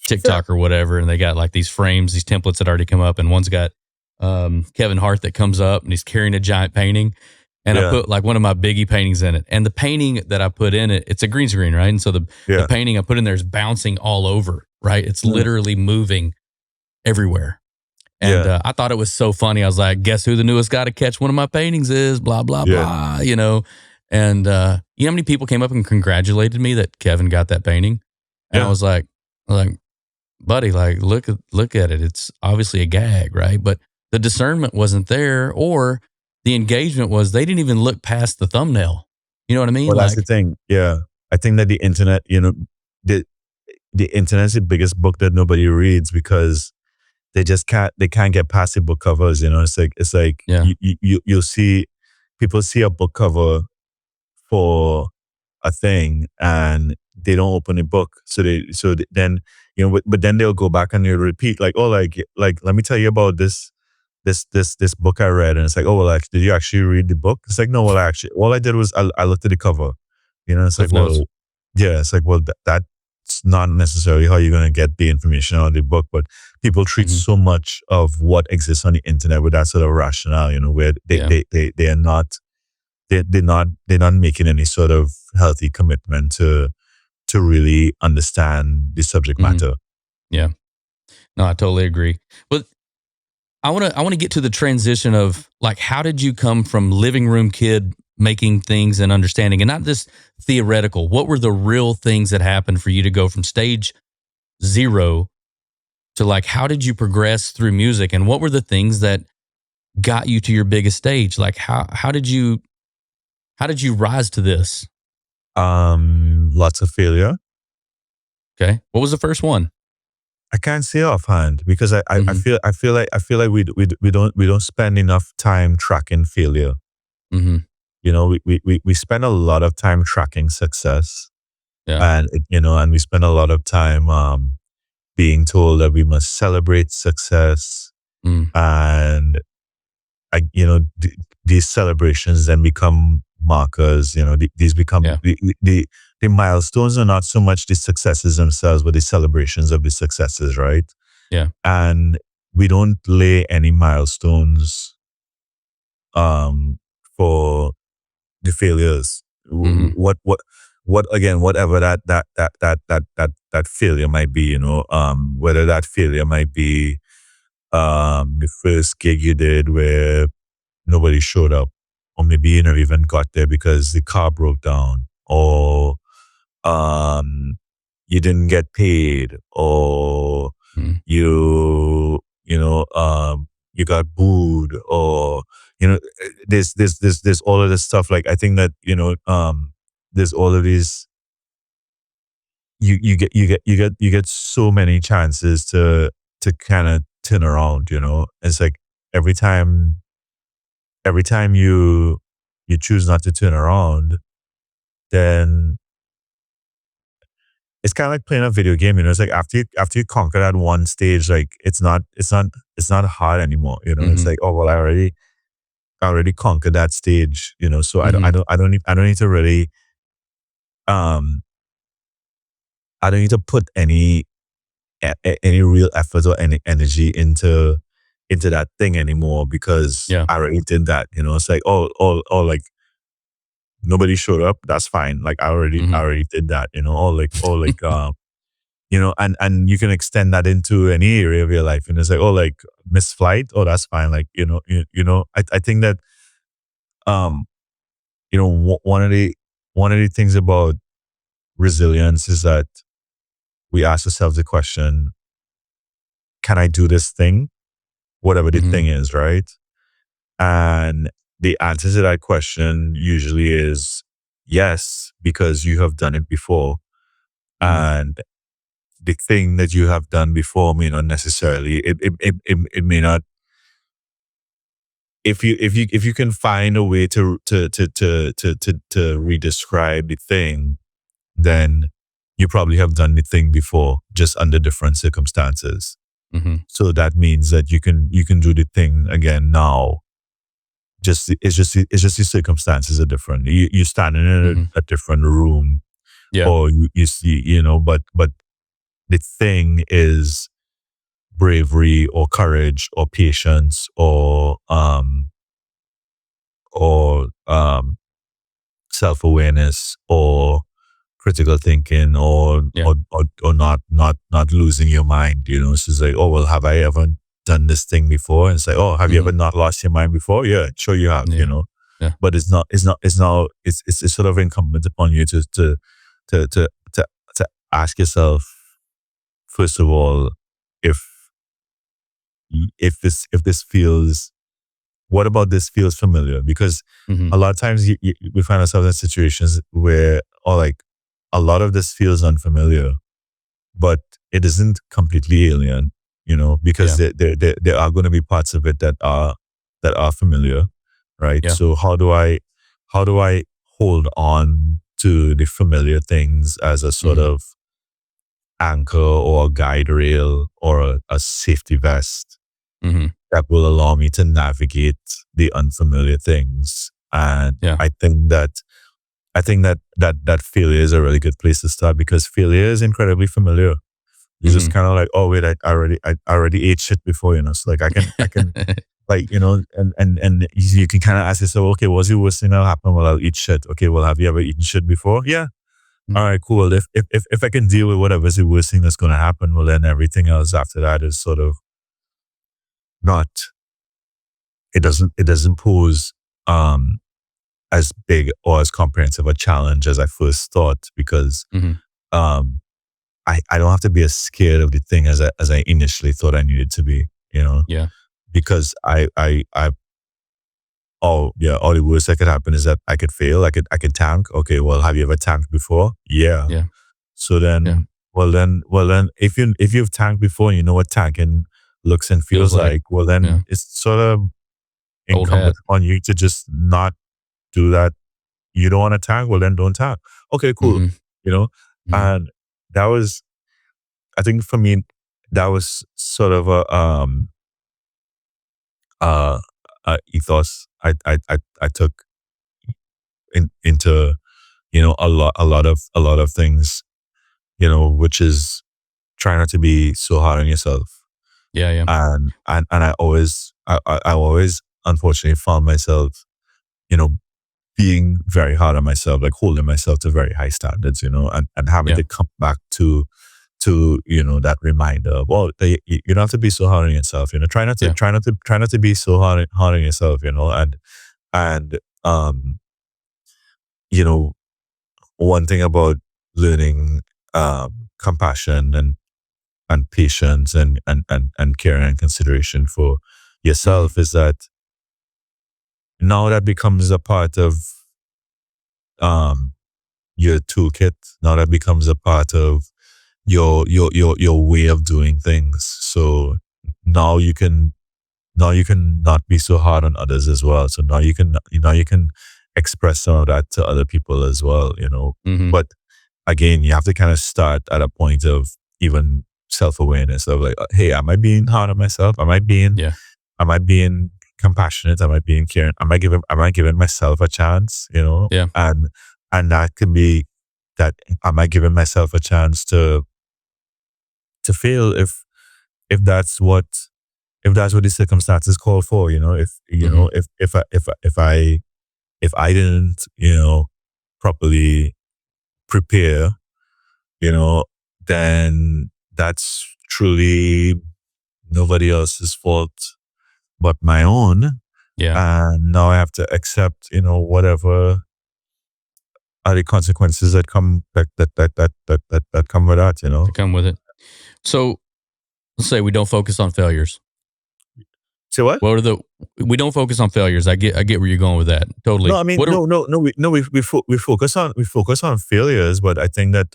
TikTok or whatever, and they got like these frames, these templates that already come up, and one's got Kevin Hart that comes up and he's carrying a giant painting, and I Yeah, put like one of my Biggie paintings in it, and the painting that I put in it, it's a green screen, right? And so the yeah, painting I put in there is bouncing all over, right? It's mm, literally moving everywhere. And Yeah. I thought it was so funny. I was like, guess who the newest guy to catch one of my paintings is? Blah, blah, Yeah. blah, you know. And you know how many people came up and congratulated me that Kevin got that painting? And Yeah. I was like, buddy, like, look at it. It's obviously a gag, right? But the discernment wasn't there, or the engagement was they didn't even look past the thumbnail. You know what I mean? Well, that's the thing. Yeah. I think that the internet, you know, the internet's the biggest book that nobody reads because they can't get past the book covers. You know, it's like Yeah. you'll see people see a book cover for a thing and they don't open the book. Then, you know, but then they'll go back and they'll repeat like, oh, like, let me tell you about this book I read. And it's like, oh, well, did you actually read the book? It's like, no, well, actually, all I did was I looked at the cover, you know, it's Cliff like, notes. well, yeah, it's like, well, that's not necessarily how you're going to get the information out of the book, but people treat so much of what exists on the internet with that sort of rationale, you know, where they're not making any sort of healthy commitment to really understand the subject matter. Yeah. No, I totally agree. But I want to get to the transition of like, how did you come from living room kid making things and understanding, and not this theoretical? What were the real things that happened for you to go from stage 0 to like, how did you progress through music, and what were the things that got you to your biggest stage? Like, how did you rise to this? Lots of failure. Okay. What was the first one? I can't say offhand because I feel like we don't spend enough time tracking failure. Mm-hmm. You know, we spend a lot of time tracking success. Yeah. And you know, and we spend a lot of time being told that we must celebrate success. And you know, these celebrations then become markers. You know, these become the milestones are not so much the successes themselves, but the celebrations of the successes, right? Yeah. And we don't lay any milestones for the failures. What again, whatever that failure might be, you know, whether that failure might be the first gig you did where nobody showed up, or maybe you never even got there because the car broke down, or you didn't get paid, or you got booed, or you know, there's all of this stuff. Like I think that, you know, there's all of these. You get so many chances to kind of turn around. You know, it's like every time you choose not to turn around, then it's kind of like playing a video game. You know, it's like after you conquer that one stage, like it's not hard anymore. You know, it's like, oh well, I already conquered that stage. You know, so I don't need to really I don't need to put any real effort or any energy into that thing anymore because I already did that. You know, it's like, oh, like nobody showed up. That's fine. Like I already did that. You know, you know, and you can extend that into any area of your life. And it's like, oh, like missed flight. Oh, that's fine. Like, you know, I think that, you know, one of the things about resilience is that we ask ourselves the question, can I do this thing? Whatever the thing is, right? And the answer to that question usually is yes, because you have done it before. And the thing that you have done before may not necessarily, it may not, if you can find a way to redescribe the thing, then you probably have done the thing before, just under different circumstances. So that means that you can do the thing again now. It's just the circumstances are different. You're standing in a different room, or you see, you know, but the thing is bravery or courage or patience or self-awareness or critical thinking or not losing your mind. You know, it's just like, oh well, have I ever done this thing before, and it's like, oh, have you Mhm. ever not lost your mind before? Yeah, sure you have, Yeah. Yeah. but it's sort of incumbent upon you to to ask yourself, first of all, if if this feels, what about this feels familiar? Because Mhm. a lot of times we find ourselves in situations where, or like, a lot of this feels unfamiliar, but it isn't completely alien, because Yeah. there are going to be parts of it that are familiar, right? Yeah. So how do I hold on to the familiar things as a sort Mhm. of anchor or a guide rail or a safety vest Mhm. that will allow me to navigate the unfamiliar things? And Yeah. I think that failure is a really good place to start, because failure is incredibly familiar. It's just Mhm. kind of like, oh wait, I already ate shit before, so like I can like, and you can kind of ask yourself, okay, what's the worst thing that'll happen? Well, I'll eat shit. Okay, well, have you ever eaten shit before? Yeah. Mm. All right, cool. If I can deal with whatever's the worst thing that's going to happen, well, then everything else after that is sort of not. It doesn't pose um as big or as comprehensive a challenge as I first thought, because Mhm. um I don't have to be as scared of the thing as I initially thought I needed to be, Yeah. because I oh yeah, all the worst that could happen is that I could fail. I could tank. Okay, well, have you ever tanked before? Yeah. Yeah. So Yeah. then, if you've tanked before and you know what tanking looks and Feels feels like. like, well, Yeah. then it's sort of Old hat. incumbent on you to just not do that. You don't want to tank? Well, then don't tank. Okay, cool. Mhm. You know, Mhm. and that was, I think for me, that was sort of uh, a ethos I took into, a lot of things, which is try not to be so hard on yourself. Yeah. Yeah. And I always unfortunately found myself, you know, being very hard on myself, like holding myself to very high standards, and having Yeah. to come back to that reminder of, well, you don't have to be so hard on yourself, try not to Yeah. be so hard on yourself, and you know one thing about learning compassion and patience and care and consideration for Mhm. yourself is that now that becomes a part of um your toolkit. Now that becomes a part of your way of doing things. So now you can not be so hard on others as well. So now you can express some of that to other people as well. Mhm. But again, you have to kind of start at a point of even self awareness of like, hey, am I being hard on myself? Yeah. Am I being compassionate? Am I being caring? Am I giving myself a chance? Yeah. And that can be that. Am I giving myself a chance to fail if that's what if that's what the circumstances call for? Mhm. If I didn't properly prepare, you know, then that's truly nobody else's fault but my own. Yeah. And now I have to accept, whatever are the consequences that come that come with that. To come with it. So let's say we don't focus on failures. Say what? What are the we don't focus on failures. I get where you're going with that. No, Totally. I mean, What are we focus on failures, but I think that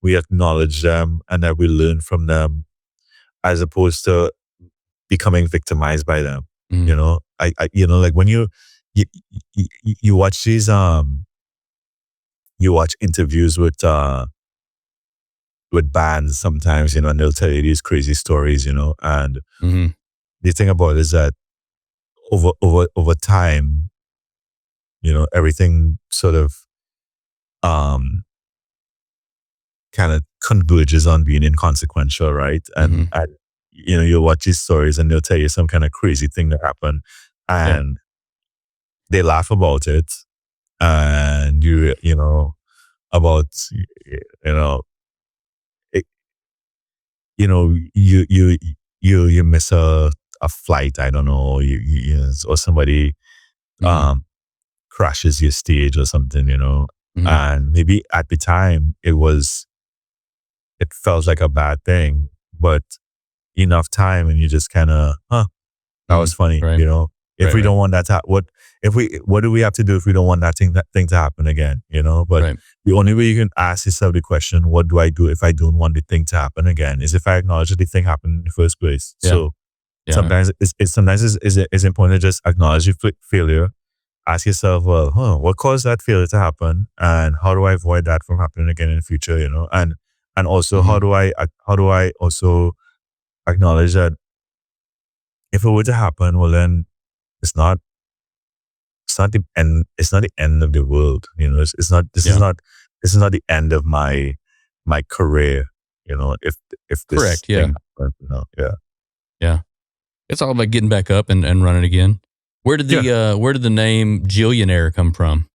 we acknowledge them and that we learn from them, as opposed to becoming victimized by them. Mhm. Like when you, you watch you watch interviews with bands sometimes, and they'll tell you these crazy stories, and Mhm. the thing about it is that over time, everything sort of um kind of converges on being inconsequential, right? And Mhm. you'll watch these stories and they'll tell you some kind of crazy thing that happened, Yeah. and they laugh about it, and about, you know it, you miss a flight, I don't know, or somebody Mm-hmm. crashes your stage or something, Mm-hmm. and maybe at the time it felt like a bad thing, but enough time and you just kind of, that Mm-hmm. was funny, Right. If Right. we Right. don't want that to, what do we have to do if we don't want that thing to happen again, But Right. the only way you can ask yourself the question, what do I do if I don't want the thing to happen again, is if I acknowledge that the thing happened in the first place. Yeah. So Yeah. sometimes it's important to just acknowledge your failure. Ask yourself, well, what caused that failure to happen, and how do I avoid that from happening again in the future? And also Mm-hmm. how do I also acknowledge that if it were to happen, well then it's not it's not the end of the world. It's not Yeah. this is not the end of my career. If this Correct. Yeah. thing happens, yeah. Yeah. It's all about getting back up and running again. Yeah. Where did the name Jillionaire come from?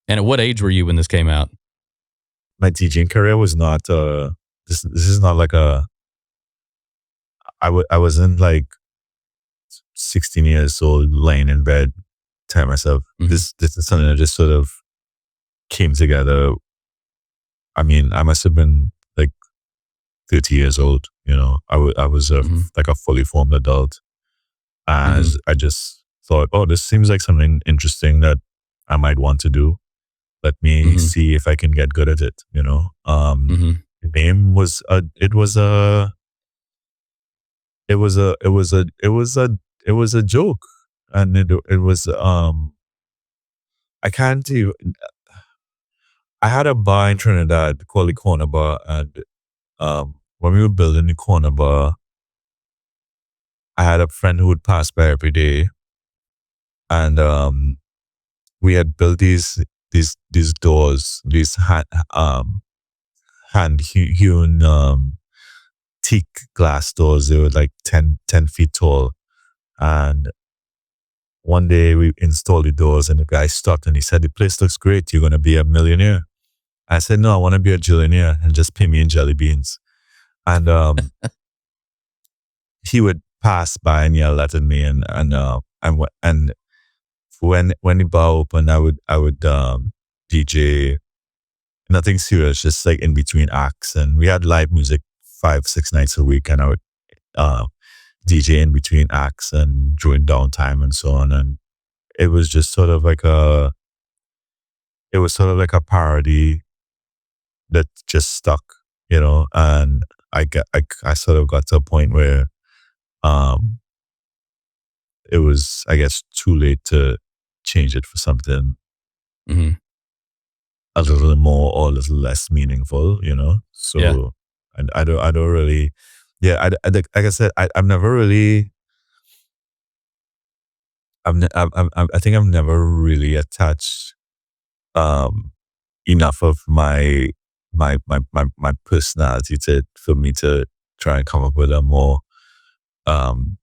And at what age were you when this came out? My teaching career was not this is not like I wasn't like 16 years old laying in bed telling myself Mm-hmm. this is something that just sort of came together. I mean, I must have been like 30 years old. I was Mm-hmm. like a fully formed adult, Mm-hmm. as I just thought, oh, this seems like something interesting that I might want to do. Let me Mm-hmm. see if I can get good at it. Mm-hmm. The name was it was a joke, and it was I can't do. I had a bar in Trinidad called the Corner Bar, and when we were building the Corner Bar, I had a friend who would pass by every day, and we had built these doors, these hand hewn teak glass doors. They were like 10 feet tall, and one day we installed the doors, and the guy stopped and he said, "The place looks great. You're gonna be a millionaire." I said, "No, I want to be a Jillionaire and just pay me in jelly beans." And he would pass by and yell that at me, and when the bar opened, I would DJ, nothing serious, just like in between acts, and we had live music 5-6 nights a week, and I would uh, DJ in between acts and during downtime and so on, and it was just sort of like a parody that just stuck, and I sort of got to a point where um it was, I guess, too late to change it for something Mm-hmm. a little more or a little less meaningful, Yeah. So I don't really, yeah, like I said, I've never really, I think I've never really attached um enough of my personality to for me to try and come up with a more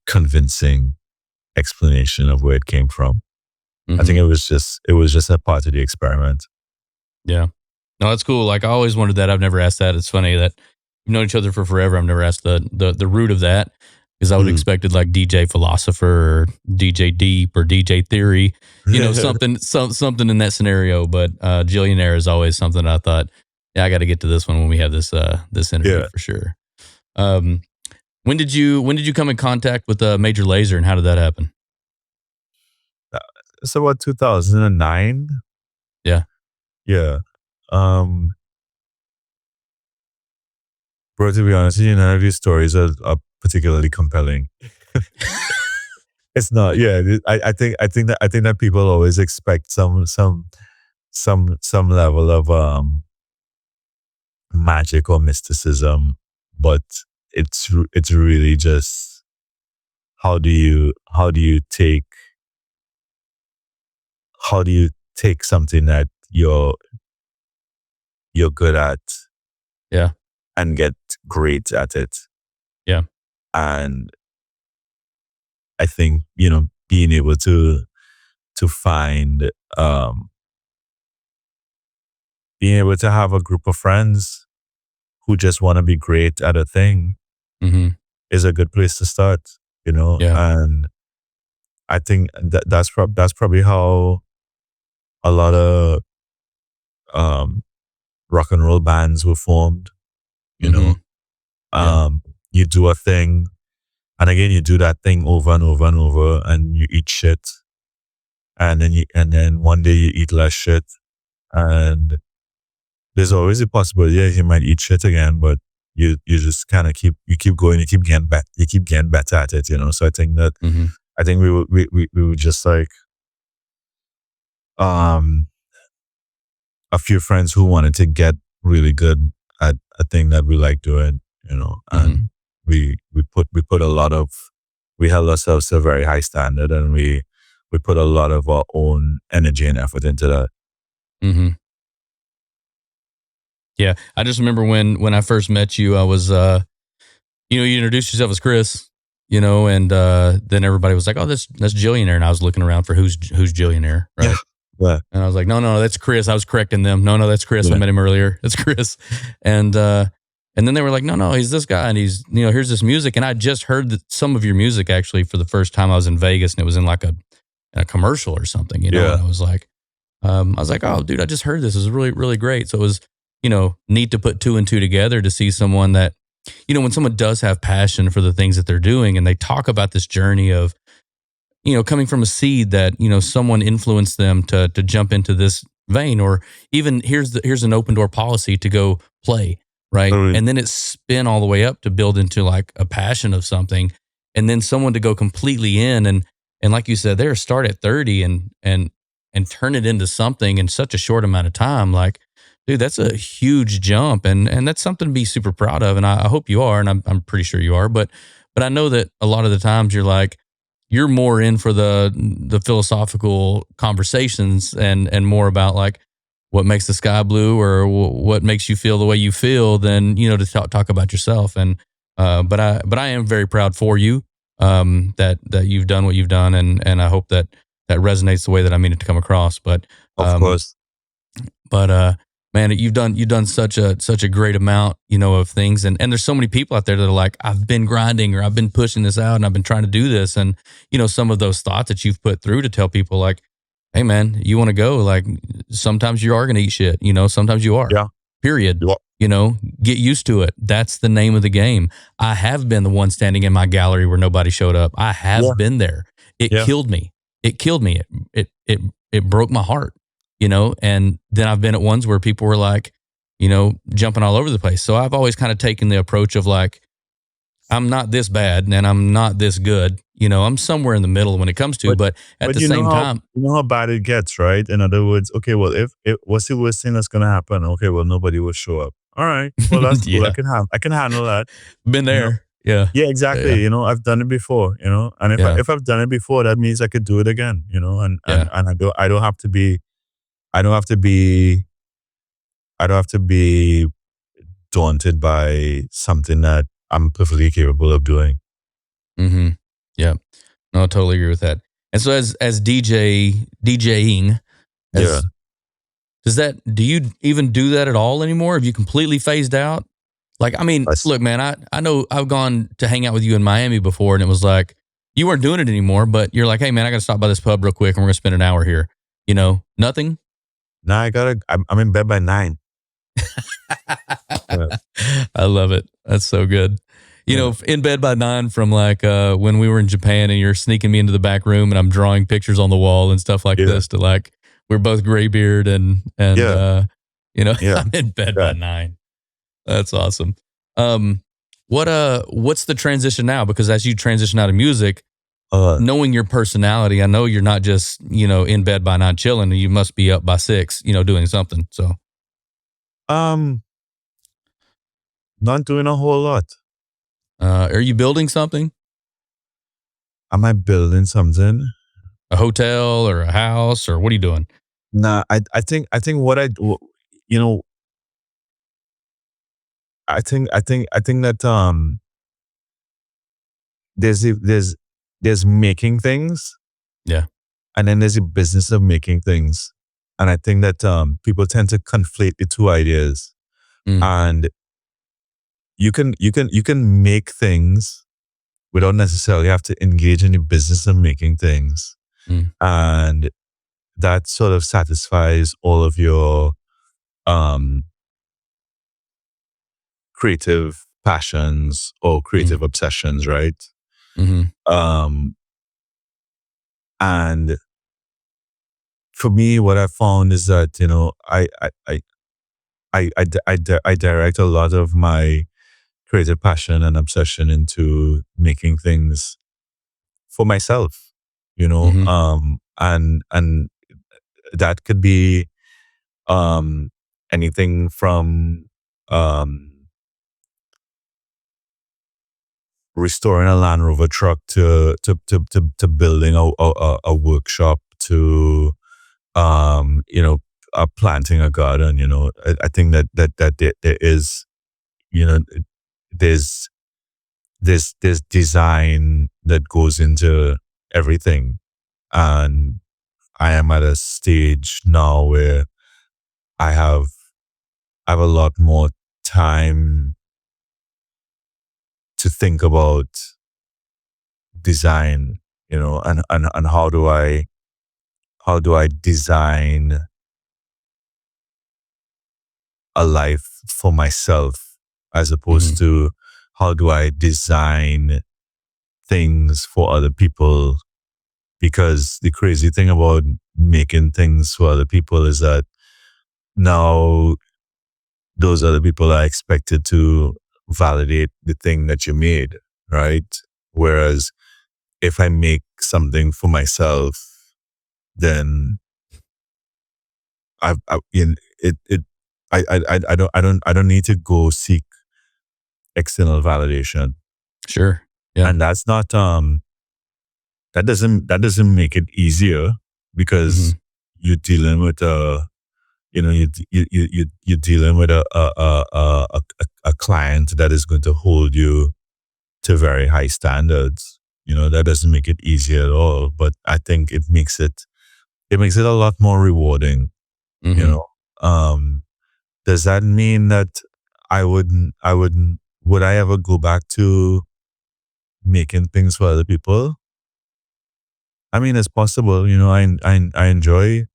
convincing explanation of where it came from. I Mm-hmm. think it was just a part of the experiment. Yeah. No, that's cool. Like I always wondered that. I've never asked that. It's funny that we've known each other for forever. I've never asked the root of that because I would have Mm. expected like DJ Philosopher or DJ Deep or DJ Theory, something in that scenario. But Jillionaire is always something I thought, yeah, I got to get to this one when we have this interview Yeah. for sure. Um, when did you come in contact with Major Lazer and how did that happen? It's about 2009. Yeah. Yeah. Um, Bro, to be honest with you, none of these stories are particularly compelling. It's not. Yeah. I think that people always expect some level of magic or mysticism, but it's really just how do you take something that you're good at Yeah. and get great at it. Yeah. And I think, being able to find being able to have a group of friends who just want to be great at a thing Mm-hmm. is a good place to start, you know. Yeah. And I think that's probably how a lot of rock and roll bands were formed, you know. Yeah. You do a thing, and again you do that thing over and over and over, and you eat shit, and then one day you eat less shit, and there's always a possibility that you might eat shit again, but you just kind of keep going, you keep getting better at it, you know. So I think that Mm-hmm. I think we were just like a few friends who wanted to get really good at a thing that we like doing, you know, and we put a lot of, we held ourselves to a very high standard, and we put a lot of our own energy and effort into that. Mm-hmm. Yeah, I just remember when I first met you, I was, you introduced yourself as Chris, and then everybody was like, "Oh, that's Jillionaire," and I was looking around for who's Jillionaire, right? Yeah. And I was like, no, that's Chris. I was correcting them. No, that's Chris. Yeah. I met him earlier. That's Chris. And then they were like, no, he's this guy, and he's here's this music, and I just heard some of your music actually for the first time. I was in Vegas, and it was in like a commercial or something, Yeah. And I was like, oh, dude, I just heard this. It was really, really great. So it was, neat to put two and two together to see someone that, when someone does have passion for the things that they're doing, and they talk about this journey of, coming from a seed that, someone influenced them to jump into this vein, or even here's an open door policy to go play, right? Totally. And then it's spin all the way up to build into like a passion of something, and then someone to go completely in and like you said, they're start at 30 and turn it into something in such a short amount of time. Like, dude, that's a huge jump, and that's something to be super proud of. And I hope you are, and I'm pretty sure you are. But I know that a lot of the times you're more in for the philosophical conversations and more about like what makes the sky blue or what makes you feel the way you feel than, to talk about yourself. And, but I am very proud for you, that you've done what you've done. And I hope that resonates the way that I mean it to come across. But, Of course. But, man, you've done such a great amount, of things. And there's so many people out there that are like, I've been grinding, or I've been pushing this out, and I've been trying to do this. And, some of those thoughts that you've put through to tell people like, hey man, you want to go, like, sometimes you are going to eat shit, sometimes you are, Yeah. Period. Yeah. Get used to it. That's the name of the game. I have been the one standing in my gallery where nobody showed up. I have been there. It killed me. It killed me. It broke my heart. And then I've been at ones where people were like, jumping all over the place. So I've always kind of taken the approach of like, I'm not this bad and I'm not this good. I'm somewhere in the middle when it comes to, but at the same time, you know how bad it gets, right? In other words, okay, well, if what's the worst thing that's going to happen? Okay, well, nobody will show up. All right, well, that's cool. Yeah. I can handle that. Been there. Yeah. Yeah, exactly. Yeah. I've done it before, and if I've done it before, that means I could do it again, and I don't have to be daunted by something that I'm perfectly capable of doing. Mm-hmm. Yeah. No, I totally agree with that. And so as DJing, do you even do that at all anymore? Have you completely phased out? Like, I mean, look, man, I know I've gone to hang out with you in Miami before, and it was like, you weren't doing it anymore, but you're like, hey man, I got to stop by this pub real quick and we're going to spend an hour here. Nothing? Nah, I'm in bed by 9. Yeah. I love it. That's so good. In bed by 9 from like when we were in Japan, and you're sneaking me into the back room and I'm drawing pictures on the wall and stuff like this, to like, we're both gray beard and I'm in bed by 9. That's awesome. What's the transition now? Because as you transition out of music, knowing your personality, I know you're not just, in bed by 9 chilling, you must be up by 6, doing something. So, not doing a whole lot. Are you building something? Am I building something? A hotel or a house, or what are you doing? Nah, I think what I do, I think that there's making things. Yeah. And then there's a business of making things. And I think that people tend to conflate the two ideas. And you can make things without necessarily have to engage in the business of making things, Mm. and that sort of satisfies all of your um creative passions or creative obsessions, right? Mm-hmm. Um, and for me, what I found is that, you know, I direct a lot of my creative passion and obsession into making things for myself, you know, Mm-hmm. and that could be anything from um restoring a Land Rover truck to building a workshop to you know, planting a garden. You know, I think that there is, you know, there's there's design that goes into everything, and I am at a stage now where I have I have a lot more time to think about design, you know, and how do I design a life for myself as Mm-hmm. opposed to how do I design things for other people? Because the crazy thing about making things for other people is that now those other people are expected to validate the thing that you made, right? Whereas if I make something for myself, then you know, it I don't need to go seek external validation, Sure. Yeah. and that's not that doesn't make it easier Mm-hmm. because you're dealing with a you know you're dealing with a client that is going to hold you to very high standards. You know, that doesn't make it easier at all, but I think it makes it a lot more rewarding. You Mm-hmm. know, um, does that mean that would I ever go back to making things for other people? I mean, it's possible. You know, I enjoy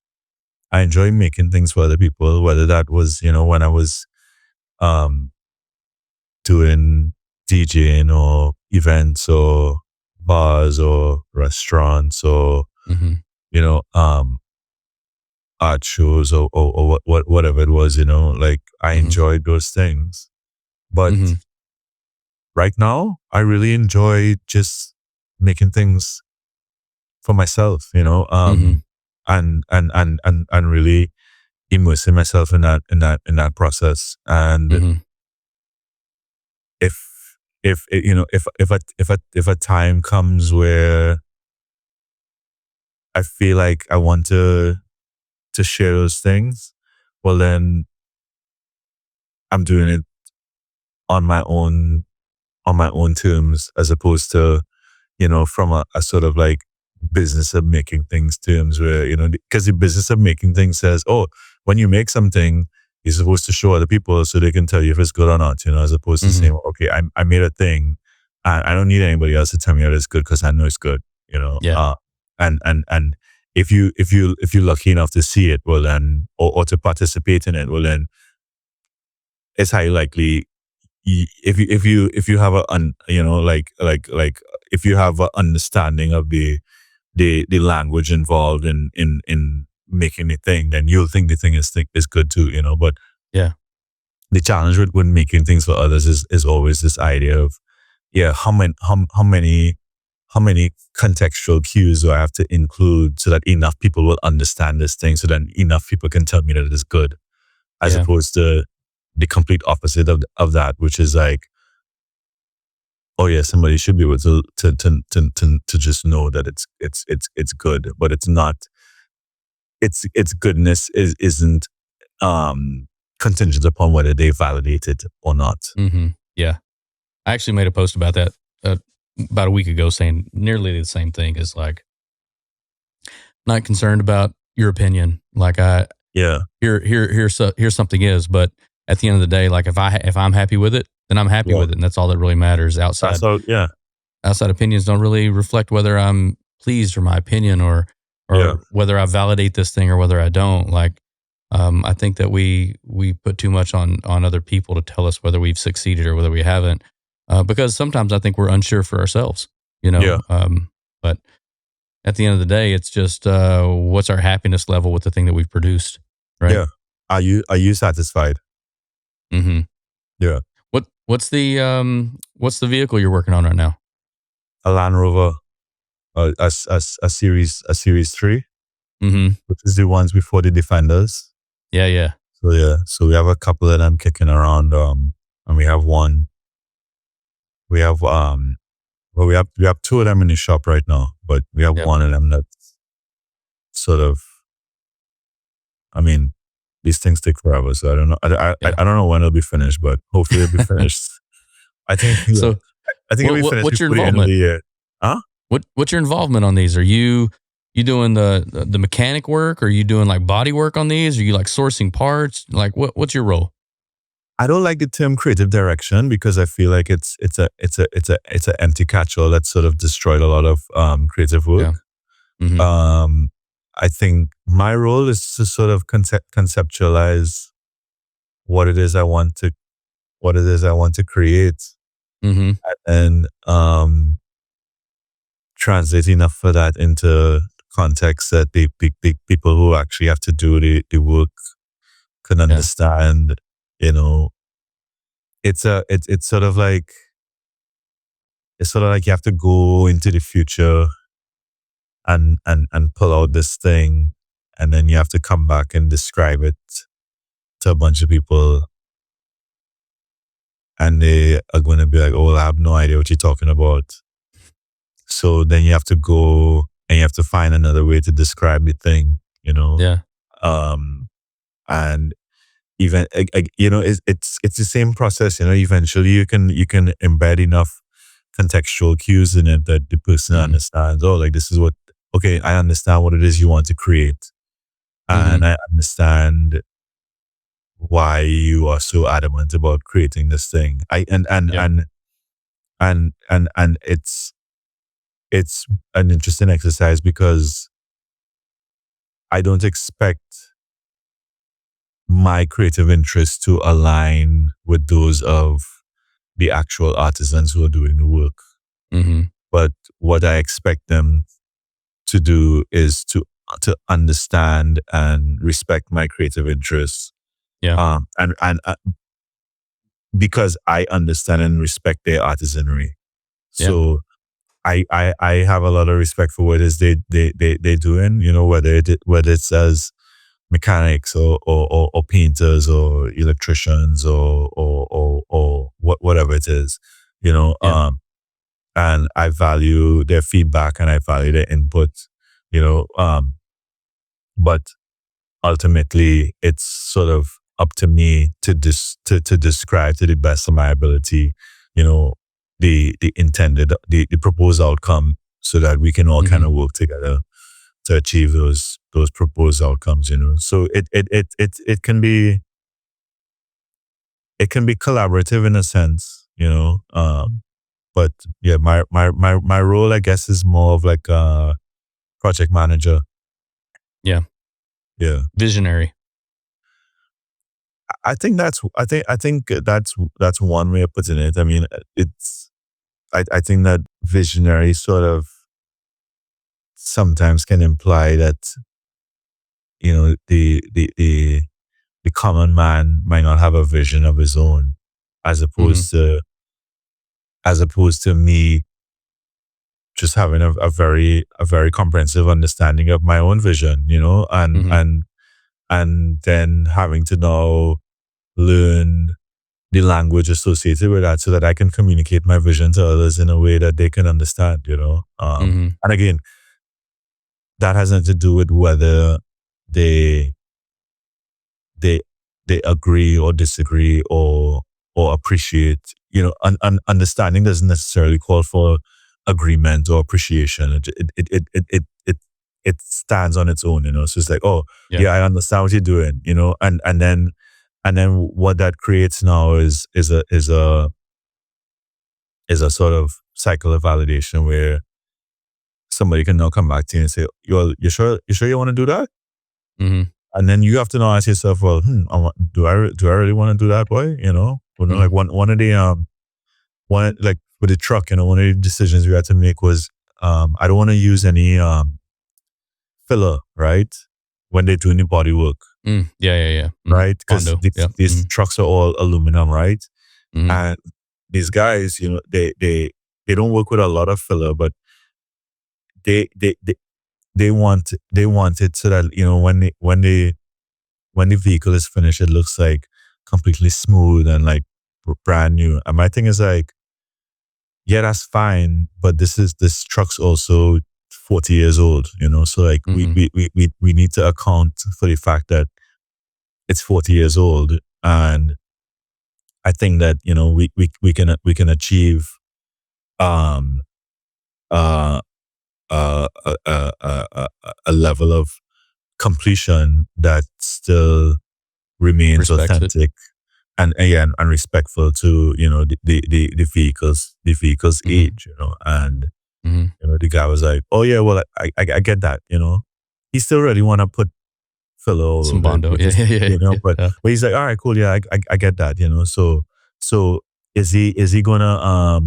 making things for other people. Whether that was, you know, when I was um doing DJing or events or bars or restaurants or Mm-hmm. you know art shows or whatever it was. You know, like I Mm-hmm. enjoyed those things, but Mm-hmm. right now I really enjoy just making things for myself, you know, Mm-hmm. and really immersing myself in that process. And Mm-hmm. if you know, if a time comes where I feel like I want to share those things, well then I'm doing it on my own terms, as opposed to, you know, from a sort of like business of making things terms where, you know, because the business of making things says, oh, when you make something, you're supposed to show other people so they can tell you if it's good or not, you know, as opposed to Mm-hmm. saying, okay, I made a thing and I don't need anybody else to tell me that it's good because I know it's good, you know. Yeah. And if you're lucky enough to see it, well then, or to participate in it, well then it's highly likely if you have a you know, like if you have an understanding of the language involved in making a thing, then you'll think the thing is good too, you know. But Yeah. the challenge with when making things for others is always this idea of, yeah, how many contextual cues do I have to include so that enough people will understand this thing, so that enough people can tell me that it is good, as Yeah. opposed to the complete opposite of that, which is like, oh yeah, somebody should be able to just know that it's good, but it's not. Its goodness isn't contingent upon whether they validate it or not. Mm-hmm. Yeah. I actually made a post about that about a week ago saying nearly the same thing. Is like, not concerned about your opinion. Like, Yeah, here's something is, but at the end of the day, like if I'm happy with it, then I'm happy Yeah. with it, and that's all that really matters. Outside outside opinions don't really reflect whether I'm pleased or my opinion or Yeah. whether I validate this thing or whether I don't. Like, I think that we put too much on other people to tell us whether we've succeeded or whether we haven't, because sometimes I think we're unsure for ourselves, you know. Yeah. But at the end of the day, it's just what's our happiness level with the thing that we've produced, right? Yeah. Are you satisfied? Mm-hmm. Yeah. What's the vehicle you're working on right now? A Land Rover, a series 3, Mm-hmm. which is the ones before the Defenders. Yeah. So we have a couple of them kicking around, and we have one. We have we have two of them in the shop right now, but we have one of them that's sort of. I mean, these things take forever, so I don't know. I don't know when it'll be finished, but hopefully it'll be finished. I think. So, I think it'll be finished what's your before the end of involvement? the year. Huh? What's your involvement on these? Are you doing the mechanic work? Are you doing like body work on these? Are you like sourcing parts? Like what's your role? I don't like the term creative direction because I feel like it's an empty catch-all that sort of destroyed a lot of creative work. Yeah. Mm-hmm. I think my role is to sort of conceptualize what it is I want to create, Mm-hmm. and translate enough for that into context that the people who actually have to do the work can understand. You know, it's sort of like you have to go into the future and pull out this thing, and then you have to come back and describe it to a bunch of people, and they are going to be like, "Oh, I have no idea what you're talking about." So then you have to go and you have to find another way to describe the thing, you know. Yeah. And even you know, it's the same process, you know. Eventually you can embed enough contextual cues in it that the person understands, oh, like this is what, okay, I understand what it is you want to create, and I understand why you are so adamant about creating this thing. And it's an interesting exercise because I don't expect my creative interests to align with those of the actual artisans who are doing the work. Mm-hmm. But what I expect them to do is to understand and respect my creative interests. Yeah. And because I understand and respect their artisanry. So I have a lot of respect for what it is they doing, you know, whether it's as mechanics or painters or electricians or whatever it is, you know. And I value their feedback and I value their input, you know. But ultimately, it's sort of up to me to describe to the best of my ability, you know, the intended, the proposed outcome, so that we can all kind of work together to achieve those proposed outcomes, you know. So it can be collaborative in a sense, you know. But yeah, my role, I guess, is more of like a project manager. Yeah. Visionary. I think that's one way of putting it. I mean, I think that visionary sort of sometimes can imply that, you know, the common man might not have a vision of his own, as opposed to me just having a very comprehensive understanding of my own vision, you know, and then having to now learn the language associated with that so that I can communicate my vision to others in a way that they can understand, you know. And again, that has nothing to do with whether they agree or disagree or appreciate, you know. Understanding doesn't necessarily call for agreement or appreciation. It stands on its own, you know. So it's like, oh yeah, I understand what you're doing, you know. And then what that creates now is a is a sort of cycle of validation where somebody can now come back to you and say, you sure you want to do that? Mm-hmm. And then you have to now ask yourself, well, do I really want to do that, boy? Like one of the like with the truck, one of the decisions we had to make was, I don't want to use any filler, right? When they're doing the body work, Yeah. Mm-hmm. right? Because Bondo. these trucks are all aluminum, right? Mm-hmm. And these guys, they don't work with a lot of filler, but they want it so that when the vehicle is finished, it looks like completely smooth and like brand new. And my thing is like, yeah, that's fine, but this truck's also 40 years old, so like we need to account for the fact that it's 40 years old. And I think that we can achieve um uh a level of completion that still remains Respects it. authentic and again and respectful to the vehicle's age, and the guy was like, oh yeah, well I get that, he still really want to put filler all Some over it, Bondo. which Yeah, is, yeah. but he's like, all right, cool, yeah, I get that, so is he gonna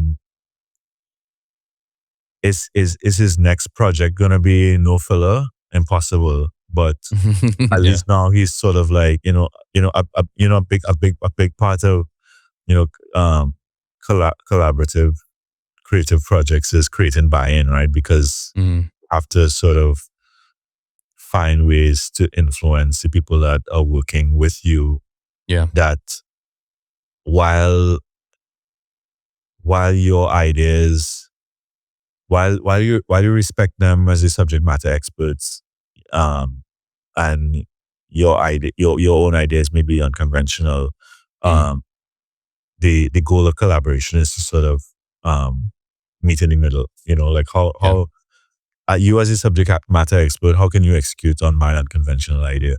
is his next project gonna be no filler? Impossible. But at least now he's sort of like, a big part of, collaborative creative projects is creating buy-in, right? Because you have to sort of find ways to influence the people that are working with you. Yeah. That while your ideas, while you respect them as the subject matter experts, and your own ideas may be unconventional, the goal of collaboration is to sort of meet in the middle. Like how you as a subject matter expert, how can you execute on my unconventional idea?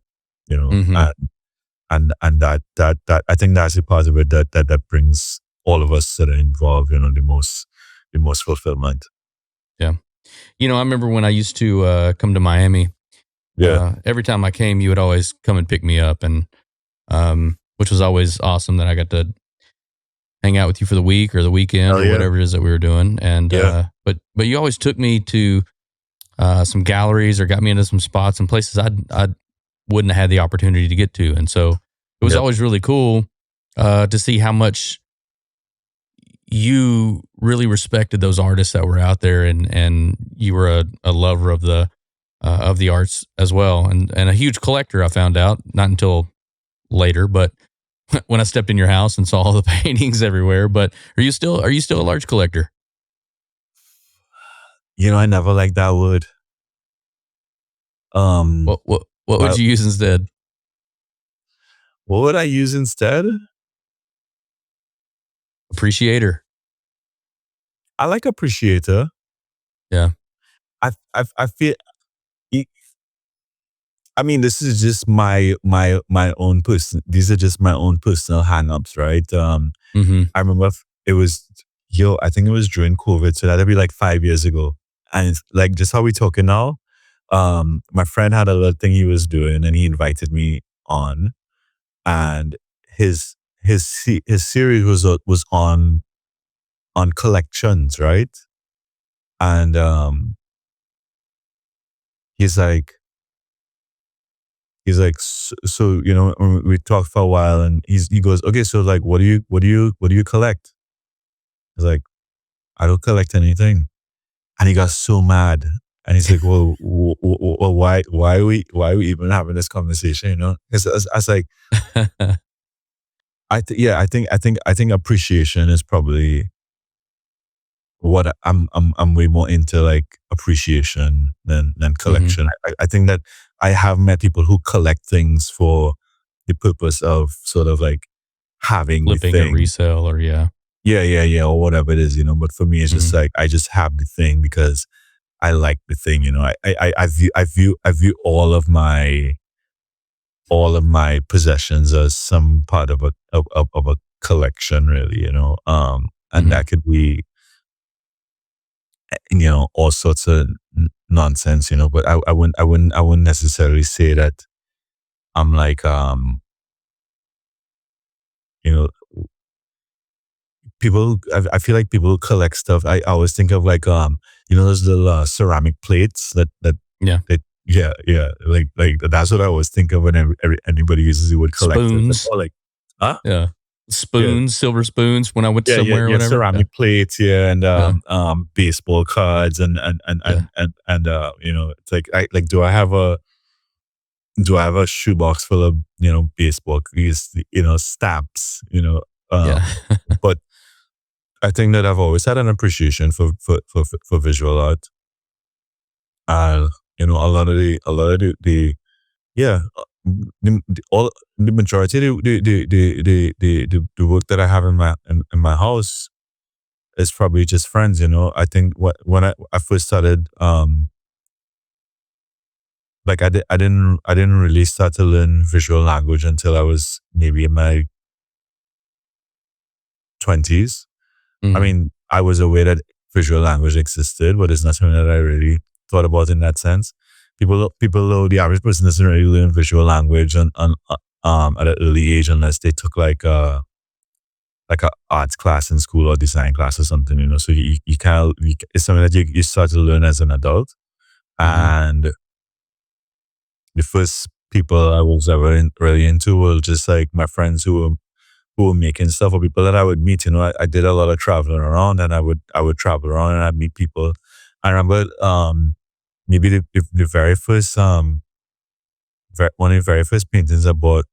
And that I think that's a part of it that brings all of us that are involved, the most fulfillment. Yeah. I remember when I used to come to Miami. Yeah. Every time I came, you would always come and pick me up, and which was always awesome that I got to hang out with you for the week or the weekend or whatever it is that we were doing. And but you always took me to some galleries or got me into some spots and places I wouldn't have had the opportunity to get to. And so it was always really cool to see how much you really respected those artists that were out there, and you were a lover of the arts as well, and a huge collector. I found out not until later, but when I stepped in your house and saw all the paintings everywhere. But are you still a large collector? I never liked that word. What would you use instead? What would I use instead? Appreciator. I like appreciator. Yeah. I feel. I mean, this is just my own person. These are just my own personal hang-ups, right? I remember it was I think it was during COVID, so that'd be like 5 years ago. And it's like just how we talking now. My friend had a little thing he was doing, and he invited me on, and his series was on collections, right? And he's like, so we talked for a while, and he goes, okay, so like, what do you collect? I was like, I don't collect anything. And he got so mad, and he's like, well, why are we even having this conversation? Because I was like, I think appreciation is probably what I'm way more into, like appreciation than collection. I think that I have met people who collect things for the purpose of sort of like having flipping the a thing, resale, or yeah, or whatever it is, But for me, it's just like I just have the thing because I like the thing, I view all of my possessions as some part of a collection, really, and that could be all sorts of nonsense, but I wouldn't necessarily say that I'm like, you know, people, I feel like people who collect stuff. I always think of like, those little ceramic plates Yeah. that, yeah, like that's what I always think of when anybody uses the word collector. It's like, Spoons. oh, like, huh? Yeah. Yeah. Spoons, silver spoons when I went Yeah, yeah, somewhere or yeah, whatever. Yeah. ceramic plates, yeah, and Yeah. baseball cards Yeah. it's like, do I have a shoebox full of baseball cards, stamps, Yeah. but I think that I've always had an appreciation for visual art, and a lot of the yeah, the majority of the work that I have in my house is probably just friends. I think when I first started, like I didn't really start to learn visual language until I was maybe in my 20s. I Mhm. mean, I was aware that visual language existed, but it's not something that I really thought about in that sense. People, the average person doesn't really learn visual language at an early age unless they took like a arts class in school or design class or something. So you kind of, it's something that you start to learn as an adult. Mhm. And the first people I was ever really into were just like my friends who were making stuff, or people that I would meet. I did a lot of traveling around, and I would travel around and I'd meet people. I remember maybe the very first one of the very first paintings I bought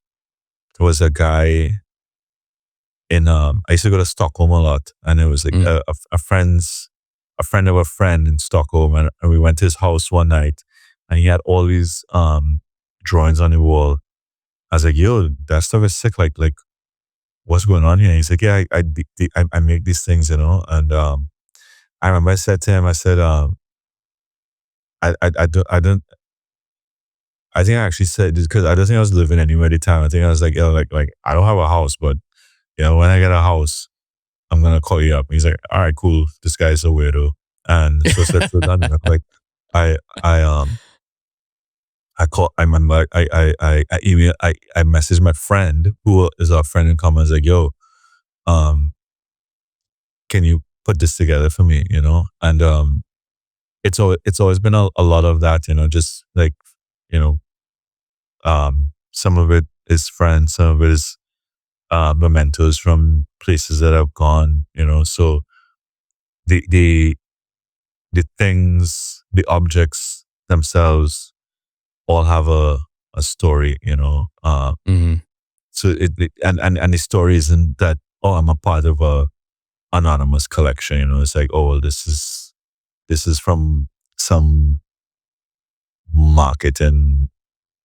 was a guy in I used to go to Stockholm a lot, and it was like Mm. a friend of a friend in Stockholm, and we went to his house one night, and he had all these drawings on the wall. I was like, yo, that stuff is sick. Like what's going on here? And he's like, yeah, I make these things, and I remember I said to him, I said, I don't, I think I actually said this because I don't think I was living anywhere at the time. I think I was like, yo, like I don't have a house, but when I get a house, I'm gonna call you up. He's like, all right, cool. This guy's a weirdo, and so said so done. Like I I I remember I messaged my friend who is our friend in common. I was like, yo, um, can you put this together for me? And it's always been a lot of that. Just like you know some of it is friends, some of it is mementos from places that I've gone. So the the things, the objects themselves all have a story. Mhm. So and the story isn't that, oh, I'm a part of a anonymous collection. It's like, oh, well, this is from some market in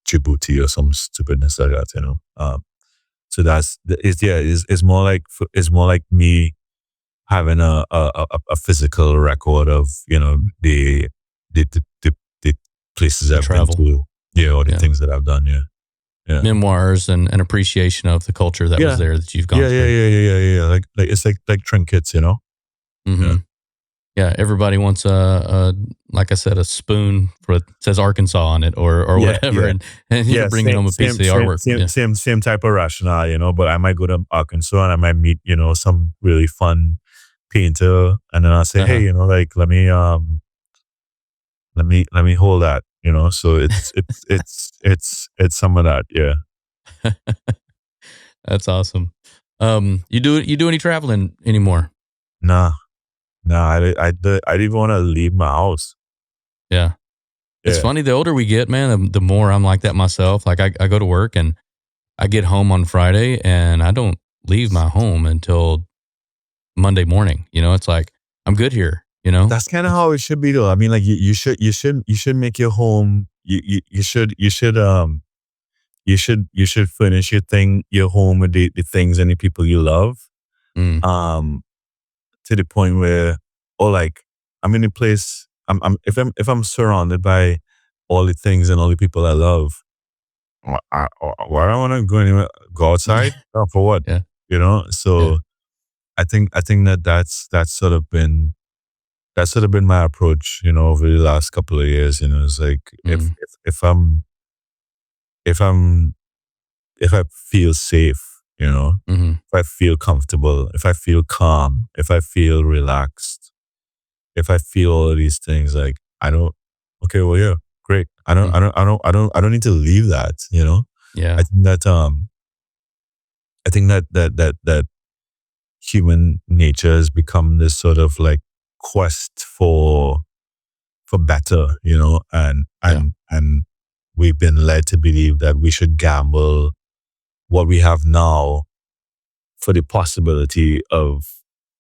Djibouti or some stupidness like that. So it's more like me having a physical record of the places The I've been travel. to, or the Yeah. things that I've done, yeah, Memoirs and an appreciation of the culture that was yeah, there that you've gone yeah, yeah, through. yeah, yeah, yeah, yeah. Like it's like trinkets, yeah, Mhm. Yeah, everybody wants a like I said, a spoon that says Arkansas on it or yeah, whatever, yeah. and you're Yeah, bringing home a piece of the artwork. Yeah. same type of rationale, but I might go to Arkansas and I might meet, some really fun painter, and then I'll say, hey, Uh-huh. like let me hold that, So it's some of that, yeah. That's awesome. You do any traveling anymore? Nah, nah, I didn't even want to leave my house. Yeah. It's Yeah. funny, the older we get, man, the more I'm like that myself. Like I go to work and I get home on Friday and I don't leave my home until Monday morning. It's like I'm good here, That's kind of It's how it should be, though. I mean, like you should make your home. You should finish your home with the things and the people you love. mm, Um, to the point where, or like, I'm in a place. If I'm surrounded by all the things and all the people I love, why do I want to go anywhere? Go outside? Oh, for what? yeah, yeah. So I think that that's sort of been that's sort of been my approach, over the last couple of years. It's like Mm. if I'm if I feel safe, Mm-hmm. if I feel comfortable, if I feel calm, if I feel relaxed, if I feel all of these things, like I don't. Okay, well, yeah, great. Mm. I don't need to leave that. Yeah. I think that that human nature has become this sort of like quest for better, and Yeah. we've been led to believe that we should gamble what we have now for the possibility of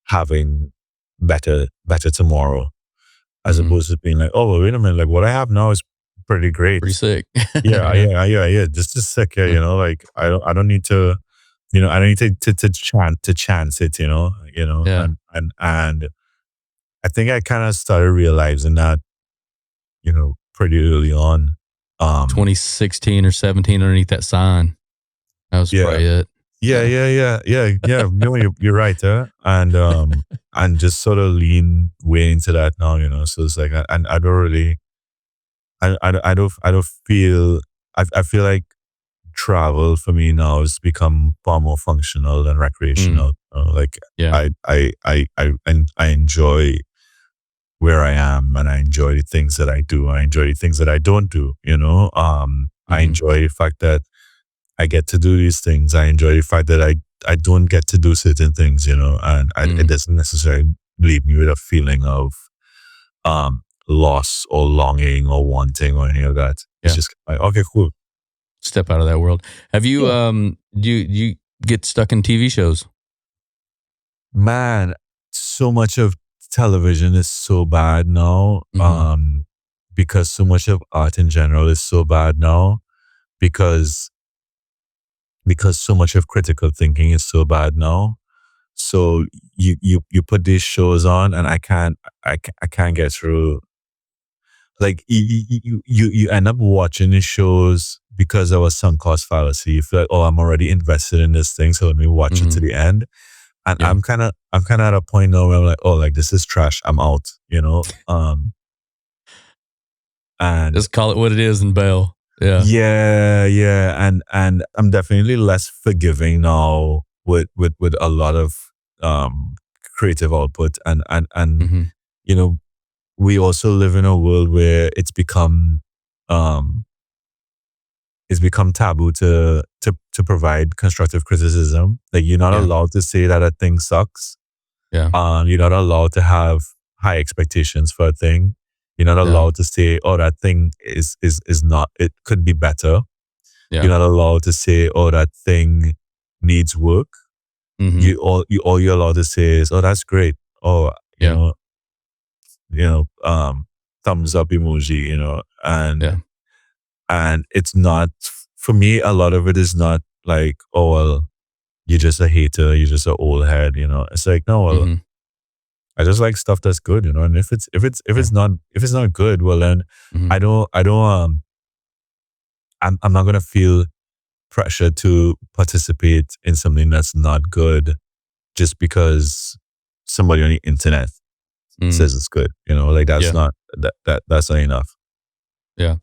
having better tomorrow, as Mm-hmm. opposed to being like, oh, well, wait a minute, like what I have now is pretty great. Pretty sick. Yeah, Yeah. yeah. Just a sec, yeah, Mm. like I don't need to, I don't need to chance it, Yeah. and I think I kind of started realizing that, pretty early on. 2016 or 17 underneath that sign. That was Yeah, probably it. yeah. You're right, huh? And just sort of lean way into that now, So it's like, and I don't really, I don't feel, I feel like travel for me now has become far more functional than Mm. recreational. Like Yeah. and I enjoy where I am, and I enjoy the things that I do. I enjoy the things that I don't do. I Mm-hmm. enjoy the fact that I get to do these things. I enjoy the fact that I don't get to do certain things. And it Mm. doesn't necessarily leave me with a feeling of loss or longing or wanting or any of that. It's Yeah. just like, okay, cool. Step out of that world. Have you Yeah. do you get stuck in TV shows? Man, so much of television is so bad now. Mm-hmm. Because so much of art in general is so bad now. Because so much of critical thinking is so bad now. So you put these shows on, and I can't get through. Like you end up watching these shows because of a sunk cost fallacy. You feel like, oh, I'm already invested in this thing, so let me watch it to Mm-hmm. the end. And Yeah. I'm kind of at a point now where I'm like, oh, like this is trash. I'm out. And Just call it what it is and bail. Yeah. yeah, and I'm definitely less forgiving now with a lot of creative output, and Mm-hmm. you know we also live in a world where um it's become taboo to provide constructive criticism. Like you're not Yeah. allowed to say that a thing sucks. Yeah. You're not allowed to have high expectations for a thing. You're not Yeah. allowed to say, oh, that thing is not, it could be better. You're Yeah. not allowed to say, oh, that thing needs work. Mm-hmm. All you're allowed to say is, oh, that's great. Oh, Yeah. you know, thumbs up emoji, Yeah. and it's not, for me, a lot of it is not like, oh, well, you're just a hater, you're just an old head, It's like, no, well, Mm-hmm. I just like stuff that's good, and Yeah. if it's not good, well then Mm-hmm. I don't I'm not gonna feel pressure to participate in something that's not good just because somebody on the internet Mm. says it's good. Like Yeah. that's not enough. Yeah.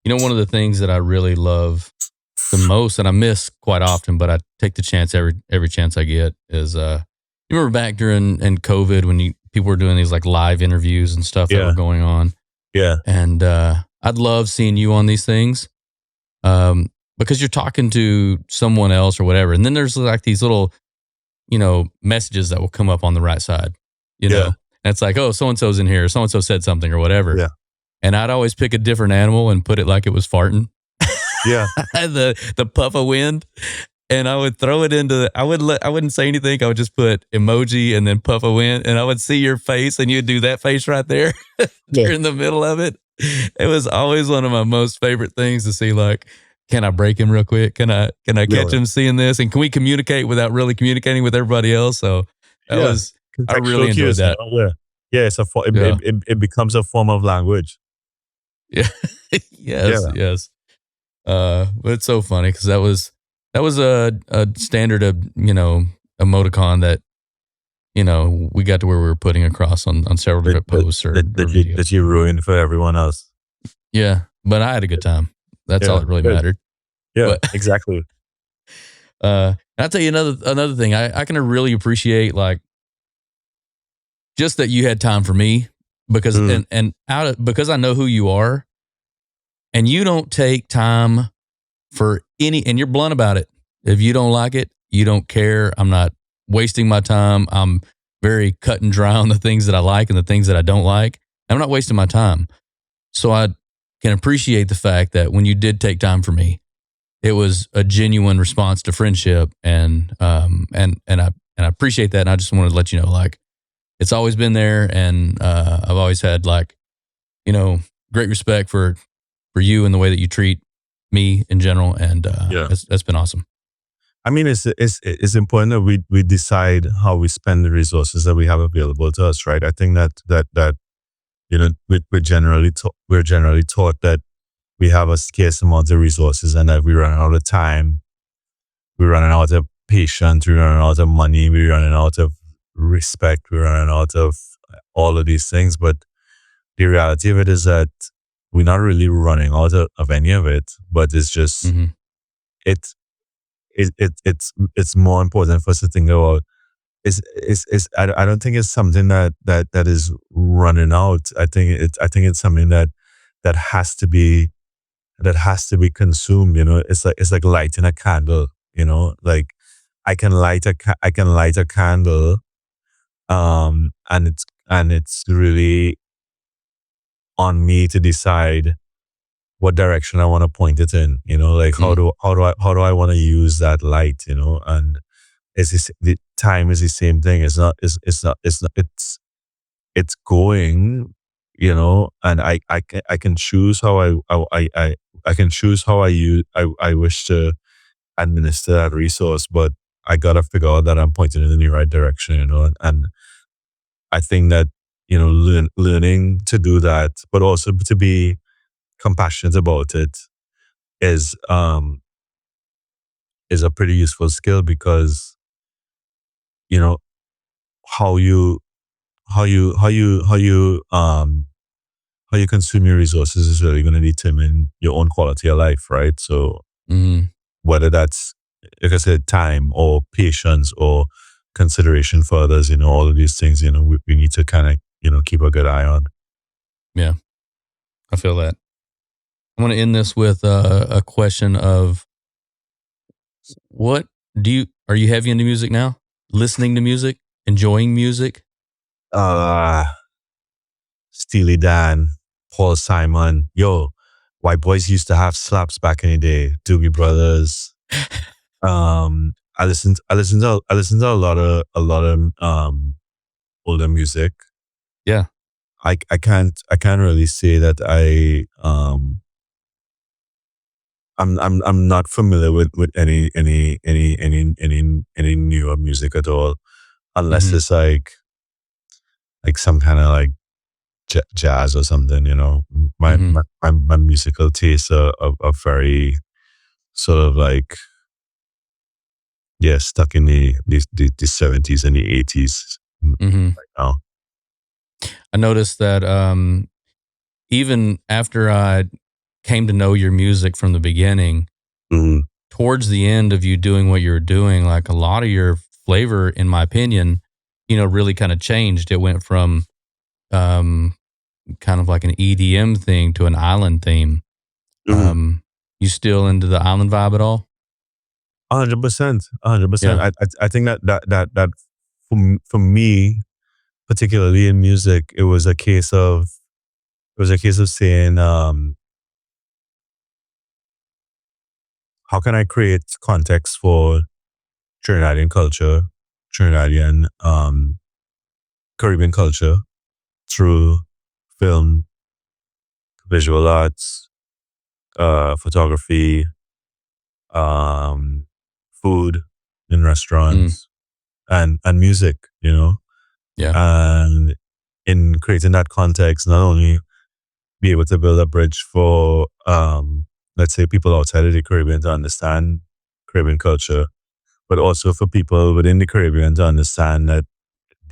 One of the things that I really love the most and I miss quite often, but I take the chance every chance I get is you remember back during in COVID when people were doing these like live interviews and stuff that were Yeah, going on. yeah, And I'd love seeing you on these things. Because you're talking to someone else or whatever. And then there's like these little, messages that will come up on the right side, yeah, and it's like, oh, so and so's in here, so and so said something or whatever. yeah, And I'd always pick a different animal and put it like it was farting. yeah, the puff of wind. And I would throw it into I wouldn't say anything. I would just put emoji and then puff of wind. And I would see your face and you'd do that face right there yeah, during the middle of it. It was always one of my most favorite things to see, like, can I break him real quick? Can I yeah, catch him seeing this? And can we communicate without really communicating with everybody else? So yeah. I really Contextual enjoyed cues, that. Yeah, yeah. Yeah. It becomes a form of language. Yeah. Yeah, Yes. Yes. But it's so funny because that was a standard of emoticon that we got to where we were putting across on several different posts or videos. That you ruined for everyone else. Yeah, but I had a good time. That's all that really mattered. Yeah, but, exactly. I'll tell you another thing. I can really appreciate like just that you had time for me because because I know who you are, and you don't take time for and you're blunt about it. If you don't like it, you don't care. I'm not wasting my time. I'm very cut and dry on the things that I like and the things that I don't like. I'm not wasting my time. So I can appreciate the fact that when you did take time for me, it was a genuine response to friendship, and I appreciate that. And I just wanted to let you know, like, it's always been there, and I've always had like, great respect for you and the way that you treat me in general, and that's been awesome. I mean, it's important that we decide how we spend the resources that we have available to us, right? I think that we're generally taught that we have a scarce amount of resources, and that we run out of time, we're running out of patience, we're running out of money, we're running out of respect, we're running out of all of these things. But the reality of it is that we're not really running out of any of it, but it's just it's more important for us to think about. I don't think it's something that is running out. I think it's something that has to be consumed. It's like lighting a candle. Like I can light a candle, and it's really on me to decide what direction I want to point it in. Like how do I want to use that light? And the time is the same thing. It's going, and I can choose how I can choose how I wish to administer that resource, but I gotta figure out that I'm pointing it in the right direction, and I think that learning to do that, but also to be compassionate about it is a pretty useful skill, because how you consume your resources is really going to determine your own quality of life, right? So whether that's, like I said, time or patience or consideration for others, all of these things, we need to kind of keep a good eye on. Yeah, I feel that. I want to end this with a question of, are you heavy into music now? Listening to music? Enjoying music? Steely Dan, Paul Simon. Yo, white boys used to have slaps back in the day. Doobie Brothers. I listened to a lot of older music. Yeah. I can't really say that I'm not familiar with any newer music at all, unless it's like some kind of like jazz or something. My musical tastes are very sort of like stuck in the 70s and the 80s right now. I noticed that even after I came to know your music from the beginning, towards the end of you doing what you were doing, like a lot of your flavor, in my opinion, really kind of changed. It went from kind of like an EDM thing to an island theme. You still into the island vibe at all? 100%. I think that for me, particularly in music, it was a case of saying, how can I create context for Trinidadian culture, Trinidadian Caribbean culture through film, visual arts, photography, food in restaurants, and music, Yeah. And in creating that context, not only be able to build a bridge for, let's say, people outside of the Caribbean to understand Caribbean culture, but also for people within the Caribbean to understand that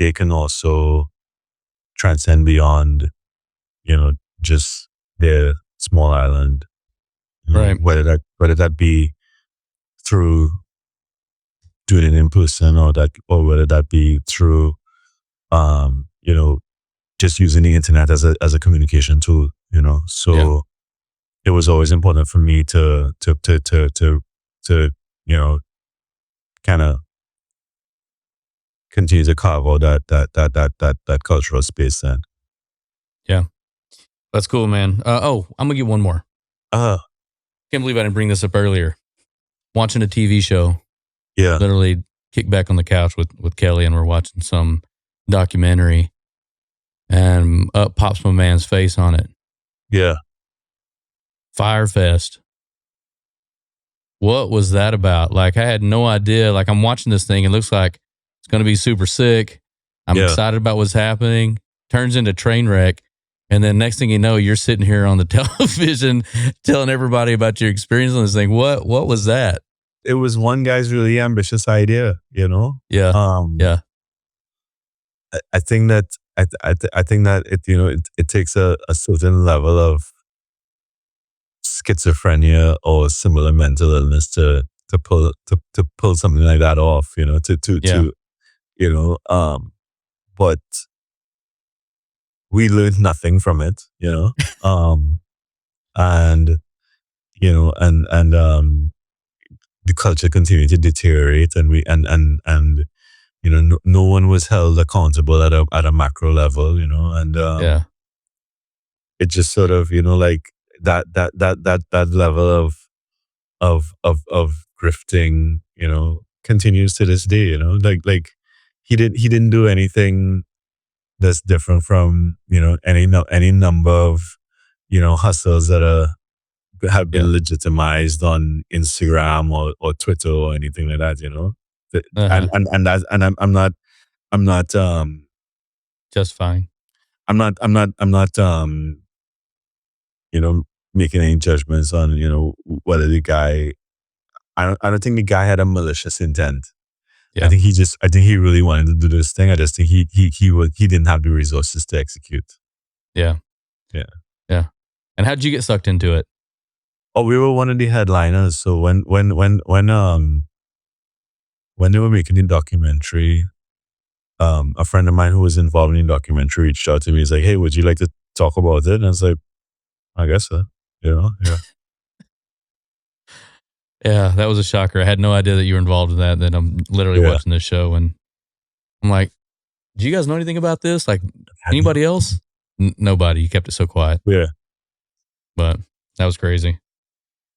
they can also transcend beyond, just their small island. Right. Whether that be through doing it in person, or whether that be through, just using the internet as a communication tool. So Yeah. it was always important for me to kind of continue to carve out that cultural space. Then, Yeah. That's cool, man. I'm gonna get one more. uh, Can't believe I didn't bring this up earlier. Watching a TV show. yeah, Literally kicked back on the couch with Kelly, and we're watching some documentary, and up pops my man's face on it. yeah. Firefest. What was that about? Like, I had no idea. Like, I'm watching this thing. It looks like it's going to be super sick. I'm Yeah. excited about what's happening. Turns into train wreck. And then next thing you know, you're sitting here on the television telling everybody about your experience on this thing. What was that? It was one guy's really ambitious idea. Yeah. Yeah. I think that I think that it takes a certain level of schizophrenia or similar mental illness to pull something like that off. But we learned nothing from it. And the culture continued to deteriorate, and no one was held accountable at a macro level, and Yeah. it just sort of, like that level of grifting, continues to this day, like he didn't do anything that's different from, any number of, hustles that have been Yeah. legitimized on Instagram or Twitter or anything like that, Uh-huh. and that, and I'm not Just fine. I'm not making any judgments on, whether the guy, I don't think the guy had a malicious intent. Yeah. I think he really wanted to do this thing. I just think he didn't have the resources to execute. Yeah. Yeah. Yeah. And how'd you get sucked into it? Oh, we were one of the headliners. So when they were making the documentary, a friend of mine who was involved in the documentary reached out to me. He's like, "Hey, would you like to talk about it?" And I was like, "I guess so." Yeah. Yeah, that was a shocker. I had no idea that you were involved in that. Then I'm literally Yeah. watching this show, and I'm like, do you guys know anything about this? Like, anybody else? Nobody. You kept it so quiet. Yeah. But that was crazy.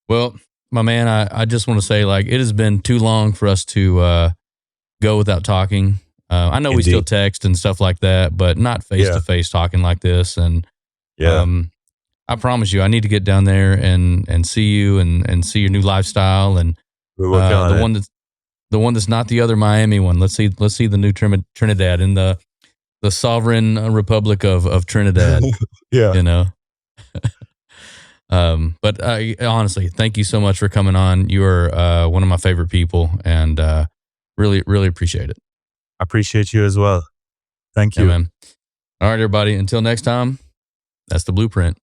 Well, my man, I just want to say, like, it has been too long for us to go without talking. I know we Indeed. still text and stuff like that, but not face-to-face talking like this. And Yeah. I promise you, I need to get down there and see you and see your new lifestyle, and We're working on it. the one that's not the other Miami one. Let's see the new Trinidad in the sovereign republic of Trinidad. Yeah. But honestly, thank you so much for coming on. You are one of my favorite people, and really, really appreciate it. I appreciate you as well. Thank Yeah, you. man. All right, everybody. Until next time, that's the blueprint.